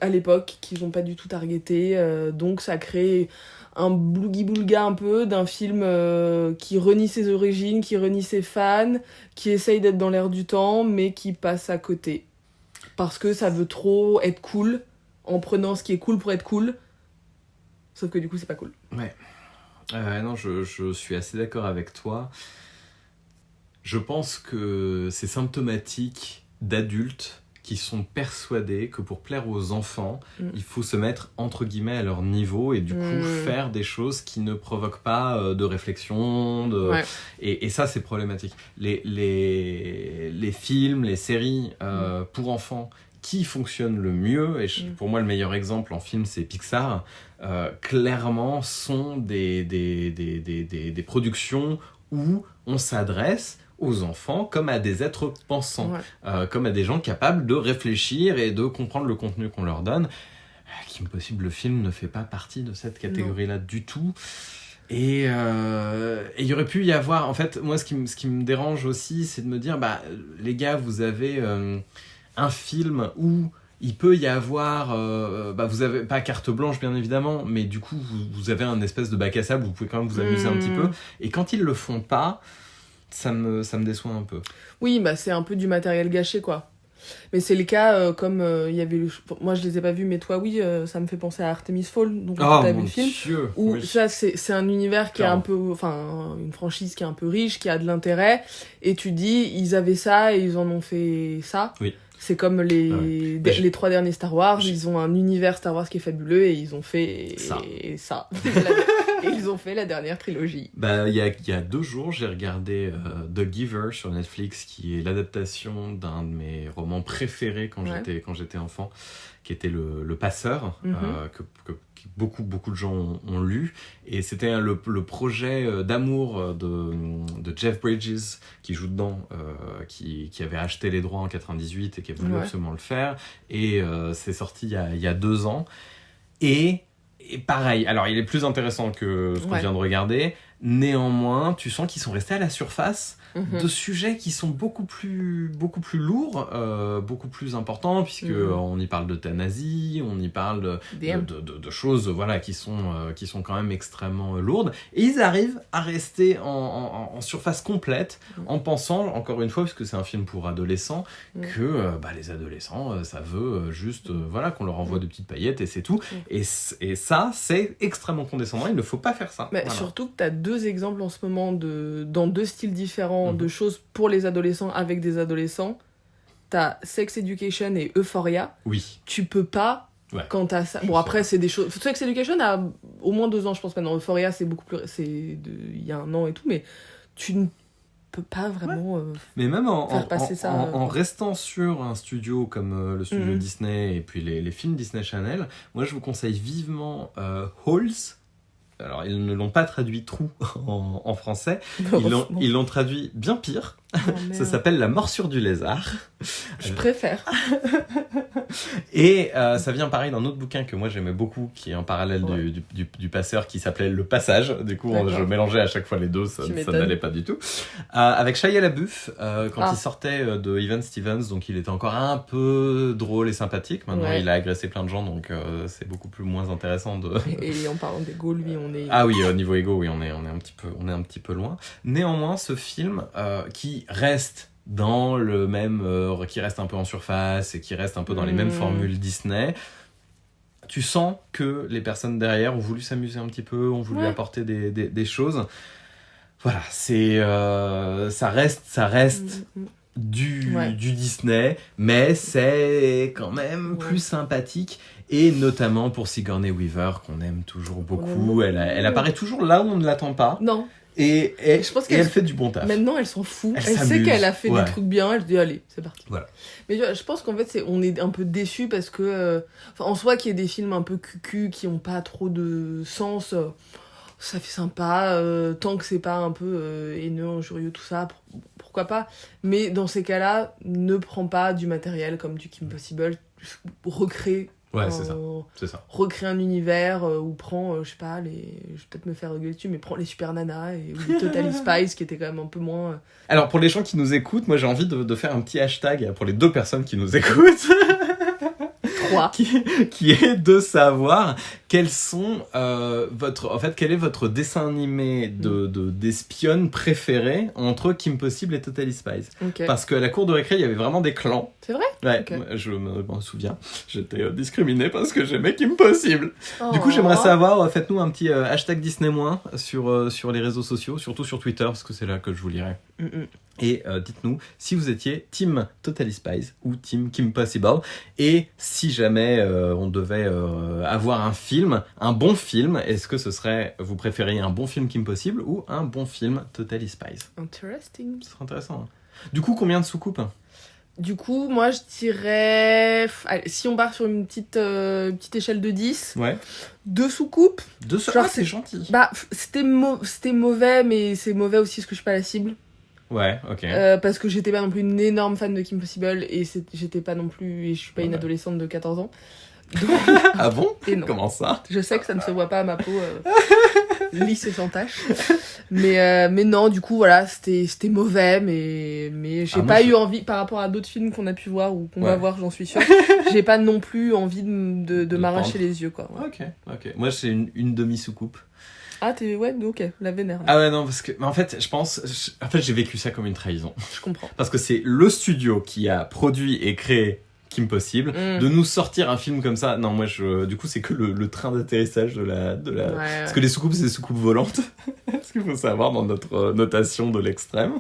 à l'époque, qu'ils n'ont pas du tout targeté. Donc ça crée un blougi-boulga un peu d'un film qui renie ses origines, qui renie ses fans, qui essaye d'être dans l'air du temps, mais qui passe à côté. Parce que ça veut trop être cool, en prenant ce qui est cool pour être cool. Sauf que du coup, c'est pas cool. Ouais. Non, je suis assez d'accord avec toi. Je pense que c'est symptomatique d'adultes qui sont persuadés que pour plaire aux enfants, il faut se mettre entre guillemets à leur niveau et du coup faire des choses qui ne provoquent pas de réflexion. Ouais. Et ça, c'est problématique. Les films, les séries pour enfants qui fonctionnent le mieux, et pour moi le meilleur exemple en film c'est Pixar, clairement sont des productions où on s'adresse aux enfants comme à des êtres pensants, comme à des gens capables de réfléchir et de comprendre le contenu qu'on leur donne. Kim Possible, le film ne fait pas partie de cette catégorie-là du tout. Et il y aurait pu y avoir... En fait, moi, ce qui me dérange aussi, c'est de me dire, les gars, vous avez un film où il peut y avoir... vous avez pas carte blanche, bien évidemment, mais du coup, vous avez un espèce de bac à sable, vous pouvez quand même vous amuser un petit peu. Et quand ils le font pas... Ça me déçoit un peu. Oui, c'est un peu du matériel gâché, quoi. Mais c'est le cas, comme il y avait... Moi, je les ai pas vus, mais toi, oui, ça me fait penser à Artemis Fall, donc t'as vu le film. Dieu, où ça, c'est un univers qui est un peu... Enfin, une franchise qui est un peu riche, qui a de l'intérêt, et tu dis, ils avaient ça, et ils en ont fait ça. Oui. C'est comme les 3 derniers Star Wars, ils ont un univers Star Wars qui est fabuleux, et ils ont fait ça. Et ils ont fait la dernière trilogie. Il y a 2 jours, j'ai regardé The Giver sur Netflix, qui est l'adaptation d'un de mes romans préférés quand j'étais enfant, qui était Le Passeur, que beaucoup de gens ont lu. Et c'était le projet d'amour de Jeff Bridges, qui joue dedans, qui avait acheté les droits en 98 et qui a voulu absolument le faire. Et c'est sorti il y a 2 ans. Et pareil, alors il est plus intéressant que ce qu'on vient de regarder, néanmoins, tu sens qu'ils sont restés à la surface de sujets qui sont beaucoup plus lourds, beaucoup plus importants, puisque on y parle d'euthanasie, on y parle de choses qui sont quand même extrêmement lourdes, et ils arrivent à rester en surface complète, en pensant, encore une fois, puisque c'est un film pour adolescents, que les adolescents, ça veut juste qu'on leur envoie de petites paillettes et c'est tout, et ça, c'est extrêmement condescendant, il ne faut pas faire ça. Mais surtout que tu as 2 exemples en ce moment dans 2 styles différents de choses pour les adolescents avec des adolescents. T'as Sex Education et Euphoria. Oui. Tu peux pas, quand t'as ça... Bon, après, c'est des choses... Sex Education a au moins 2 ans, je pense, maintenant. Euphoria, c'est beaucoup plus... C'est il y a 1 an et tout, mais tu ne peux pas vraiment mais même faire passer ça. En restant sur un studio comme le studio Disney et puis les films Disney Channel, moi, je vous conseille vivement Holes. Alors, ils ne l'ont pas traduit trou en français. Ils l'ont traduit bien pire. Ça s'appelle La morsure du lézard. Je préfère. Et ça vient pareil d'un autre bouquin que moi j'aimais beaucoup, qui est en parallèle du Passeur, qui s'appelait Le Passage. Du coup, je mélangeais à chaque fois les 2, ça n'allait pas du tout. Avec Shia LaBeouf, quand il sortait de Even Stevens, donc il était encore un peu drôle et sympathique. Maintenant, il a agressé plein de gens, donc c'est beaucoup moins intéressant de... Et en parlant d'ego, lui, on est... Ah oui, au niveau ego, oui, on est un petit peu loin. Néanmoins, ce film, qui reste dans le même... qui reste un peu en surface et qui reste un peu dans les mêmes formules Disney. Tu sens que les personnes derrière ont voulu s'amuser un petit peu, ont voulu apporter des choses. Voilà, c'est... ça reste du Disney, mais c'est quand même plus sympathique. Et notamment pour Sigourney Weaver, qu'on aime toujours beaucoup. Elle apparaît toujours là où on ne l'attend pas. Non. Et je pense qu'elle fait du bon taf. Maintenant, elle s'en fout. Elle sait qu'elle a fait des trucs bien. Elle se dit, allez, c'est parti. Voilà. Mais je pense qu'en fait, on est un peu déçus parce que... en soi, qu'il y ait des films un peu cucu qui n'ont pas trop de sens, ça fait sympa. Tant que c'est pas un peu haineux, injurieux, tout ça, pourquoi pas. Mais dans ces cas-là, ne prends pas du matériel comme du Kim Possible. Recrée. Ouais, c'est ça. Recréer un univers ou prends, je sais pas, je vais peut-être me faire rigoler dessus, mais prends les Super Nana ou les Totally Spies qui étaient quand même un peu moins... Alors pour les gens qui nous écoutent, moi j'ai envie de faire un petit hashtag pour les 2 personnes qui nous écoutent. 3. qui est de savoir quels sont quel est votre dessin animé d'espionne préféré entre Kim Possible et Totally Spies. Okay. Parce qu'à la cour de récré, il y avait vraiment des clans. C'est vrai? Ouais, okay. Je m'en souviens. J'étais discriminé parce que j'aimais Kim Possible. Du coup, j'aimerais savoir, faites-nous un petit hashtag Disney- sur les réseaux sociaux, surtout sur Twitter, parce que c'est là que je vous lirai. Et dites-nous si vous étiez Team Totally Spies ou Team Kim Possible. Et si jamais on devait avoir un bon film, est-ce que vous préfériez un bon film Kim Possible ou un bon film Totally Spies? Interesting. Ce serait intéressant. Du coup, combien de soucoupes? Du coup, moi je dirais... Allez, si on part sur une petite échelle de 10, 2 soucoupes. 2 soucoupes, c'est gentil. Bah, c'était mauvais, mais c'est mauvais aussi parce que je suis pas la cible. Ouais, ok. Parce que j'étais pas non plus une énorme fan de Kim Possible et j'étais pas non plus... Et je suis pas une adolescente de 14 ans. Donc... Ah bon? Et non. Comment ça? Je sais que ça ne se voit pas à ma peau lisse et sans tache. Mais non, du coup, voilà, c'était mauvais, mais j'ai pas eu envie, par rapport à d'autres films qu'on a pu voir ou qu'on va voir, j'en suis sûre, j'ai pas non plus envie de m'arracher les yeux, quoi. Ouais. Ok. Moi, c'est une demi-soucoupe. Ah, ok, la vénère. Ah ouais, non, parce que, en fait, j'ai vécu ça comme une trahison. Je comprends. Parce que c'est le studio qui a produit et créé Kim Possible, de nous sortir un film comme ça. Non, moi, du coup, c'est que le train d'atterrissage de la... Parce que les soucoupes, c'est des soucoupes volantes. Ce qu'il faut savoir dans notre notation de l'extrême.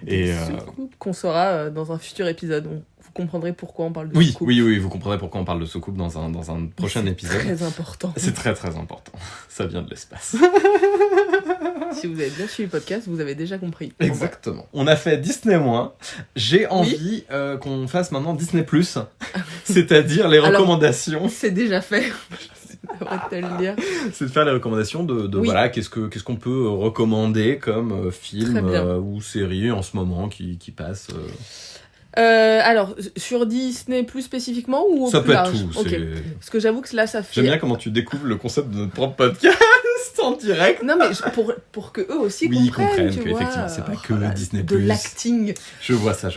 Et soucoupes qu'on saura dans un futur épisode. Vous comprendrez pourquoi on parle de soucoupes. Oui, vous comprendrez pourquoi on parle de soucoupes dans un prochain épisode. C'est très important. C'est très très important. Ça vient de l'espace. Si vous avez bien suivi le podcast, vous avez déjà compris. Exactement. On a fait Disney-. J'ai envie qu'on fasse maintenant Disney+. C'est-à-dire les recommandations. Alors, c'est déjà fait. Te le dire. C'est de faire les recommandations de voilà, qu'est-ce qu'on peut recommander comme film ou série en ce moment qui passe. Alors, sur Disney plus spécifiquement ou ça plus peut large? être tout. Okay. Parce que j'avoue que là, ça fait... J'aime bien comment tu découvres le concept de notre propre podcast en direct. Non, mais pour que eux aussi comprennent, tu vois. Effectivement, c'est pas que Disney+. De l'acting. Je vois ça.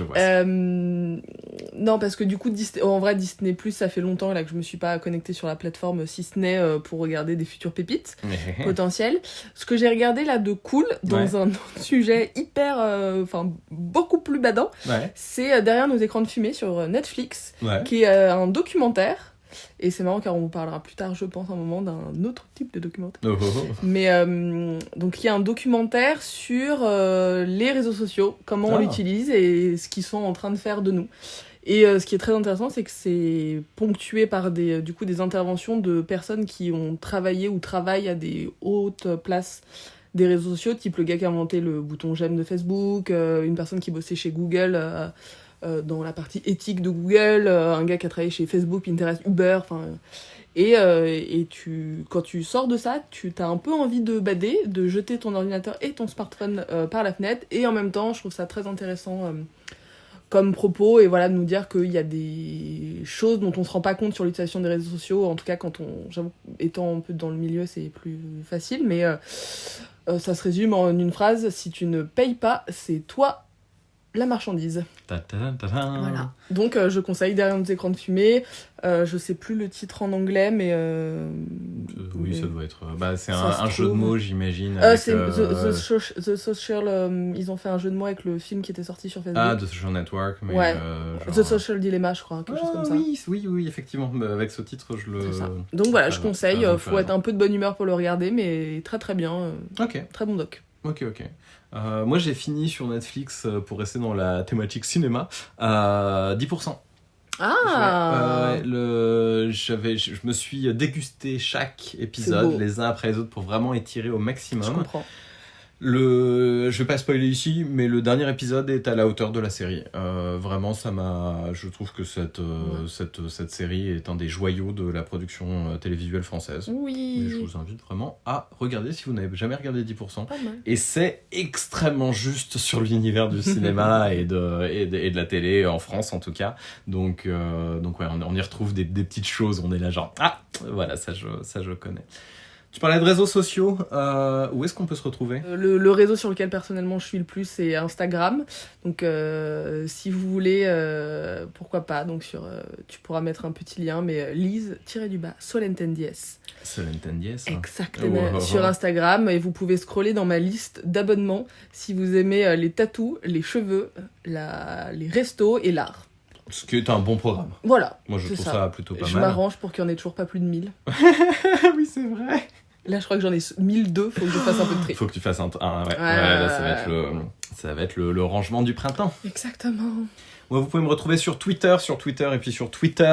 Non, parce que du coup, en vrai, Disney+, ça fait longtemps là que je me suis pas connectée sur la plateforme, si ce n'est pour regarder des futures pépites potentielles. Ce que j'ai regardé là de cool, dans un autre sujet hyper... beaucoup plus badant, c'est Derrière nos écrans de fumée sur Netflix, qui est un documentaire. Et c'est marrant car on vous parlera plus tard, je pense, un moment d'un autre type de documentaire. Mais donc il y a un documentaire sur les réseaux sociaux, comment on l'utilise et ce qu'ils sont en train de faire de nous. Et ce qui est très intéressant, c'est que c'est ponctué par des interventions de personnes qui ont travaillé ou travaillent à des hautes places des réseaux sociaux, type le gars qui a inventé le bouton j'aime de Facebook, une personne qui bossait chez Google dans la partie éthique de Google, un gars qui a travaillé chez Facebook, Pinterest, Uber, et quand tu sors de ça, tu as un peu envie de bader, de jeter ton ordinateur et ton smartphone par la fenêtre, et en même temps, je trouve ça très intéressant comme propos, et voilà, de nous dire qu'il y a des choses dont on se rend pas compte sur l'utilisation des réseaux sociaux, en tout cas j'avoue, étant un peu dans le milieu, c'est plus facile, mais ça se résume en une phrase: si tu ne payes pas, c'est toi la marchandise. Voilà. Donc je conseille Derrière nos écrans de fumée. Je sais plus le titre en anglais, mais Oui, ça doit être. C'est Ça un se jeu de trouve. mots, j'imagine. Avec, C'est The Social. Ils ont fait un jeu de mots avec le film qui était sorti sur Facebook. The Social Network. Mais, Ouais. genre... The Social Dilemma, je crois, quelque chose comme ça. Oui, effectivement. Avec ce titre, je le. C'est ça. Donc voilà, je conseille. Faut être un peu de bonne humeur pour le regarder, mais très très bien. Ok. Très bon doc. Ok. Moi, j'ai fini sur Netflix, pour rester dans la thématique cinéma, 10%. Ah Je me suis dégusté chaque épisode les uns après les autres pour vraiment étirer au maximum. Je comprends. Je vais pas spoiler ici, mais le dernier épisode est à la hauteur de la série. Vraiment, je trouve que cette série est un des joyaux de la production télévisuelle française. Oui. Et je vous invite vraiment à regarder si vous n'avez jamais regardé 10%. Pas mal. Et c'est extrêmement juste sur l'univers du cinéma et de la télé, en France en tout cas. Donc ouais, on y retrouve des petites choses. On est là genre, voilà, ça je connais. Tu parlais de réseaux sociaux, où est-ce qu'on peut se retrouver ? Le réseau sur lequel personnellement je suis le plus, c'est Instagram. Donc si vous voulez, pourquoi pas. Donc tu pourras mettre un petit lien, mais Lise-Solentendies. Solentendies. Exactement, sur Instagram. Et vous pouvez scroller dans ma liste d'abonnements si vous aimez les tatous, les cheveux, les restos et l'art. Ce qui est un bon programme. Voilà. Moi je trouve ça plutôt pas mal. Je m'arrange pour qu'il n'y en ait toujours pas plus de 1000. Oui, c'est vrai. Là, je crois que j'en ai 1002, faut que je fasse un peu de tri. Faut que tu fasses là, ça va être le rangement du printemps. Exactement. Moi, vous pouvez me retrouver sur Twitter et puis sur Twitter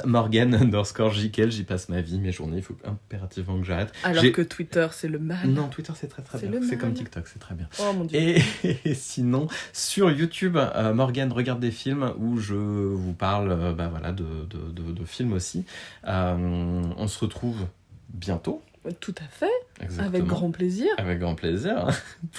@Morgan_Jiquel. J'y passe ma vie, mes journées, il faut impérativement que j'arrête. Alors que Twitter, c'est le mal. Non, Twitter, c'est très très bien. C'est comme TikTok, c'est très bien. Oh mon Dieu. Et sinon, sur YouTube, Morgan regarde des films où je vous parle de films aussi. On se retrouve bientôt. Tout à fait. Exactement. Avec grand plaisir. Avec grand plaisir,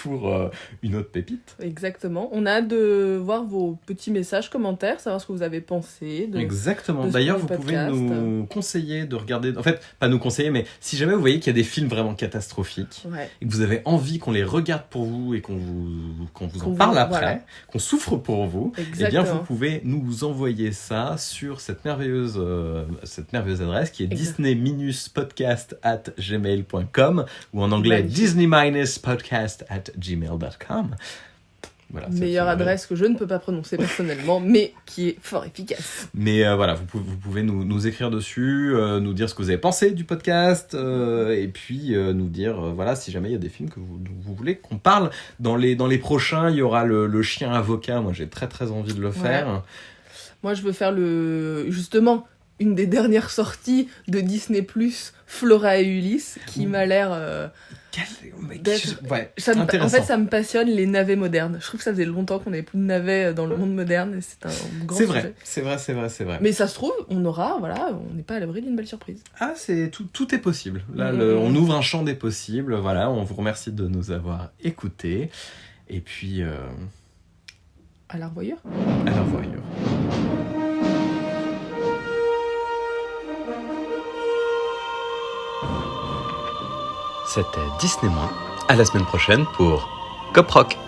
pour une autre pépite. Exactement. On a hâte de voir vos petits messages, commentaires, savoir ce que vous avez pensé. Exactement. D'ailleurs, vous pouvez nous conseiller de regarder... En fait, pas nous conseiller, mais si jamais vous voyez qu'il y a des films vraiment catastrophiques, et que vous avez envie qu'on les regarde pour vous et qu'on vous en parle après, qu'on souffre pour vous, exactement. Eh bien, vous pouvez nous envoyer ça sur cette merveilleuse adresse qui est disney-podcast@gmail.com ou en anglais disney-podcast@gmail.com. Voilà, meilleure adresse que je ne peux pas prononcer personnellement, mais qui est fort efficace. Mais voilà, vous pouvez nous écrire dessus, nous dire ce que vous avez pensé du podcast, et puis nous dire, voilà, si jamais il y a des films que vous voulez qu'on parle. Dans les prochains, il y aura le chien avocat. Moi, j'ai très très envie de le faire. Moi, je veux faire justement une des dernières sorties de Disney+, Flora et Ulysse, qui m'a l'air... en fait, ça me passionne, les navets modernes. Je trouve que ça faisait longtemps qu'on n'avait plus de navets dans le monde moderne, et c'est un grand sujet. C'est vrai. Mais ça se trouve, on n'est pas à l'abri d'une belle surprise. Ah, tout est possible. Là, on ouvre un champ des possibles. Voilà, on vous remercie de nous avoir écoutés. Et puis... à la revoyure. À la revoyure. C'était Disney-. À la semaine prochaine pour Cop Rock.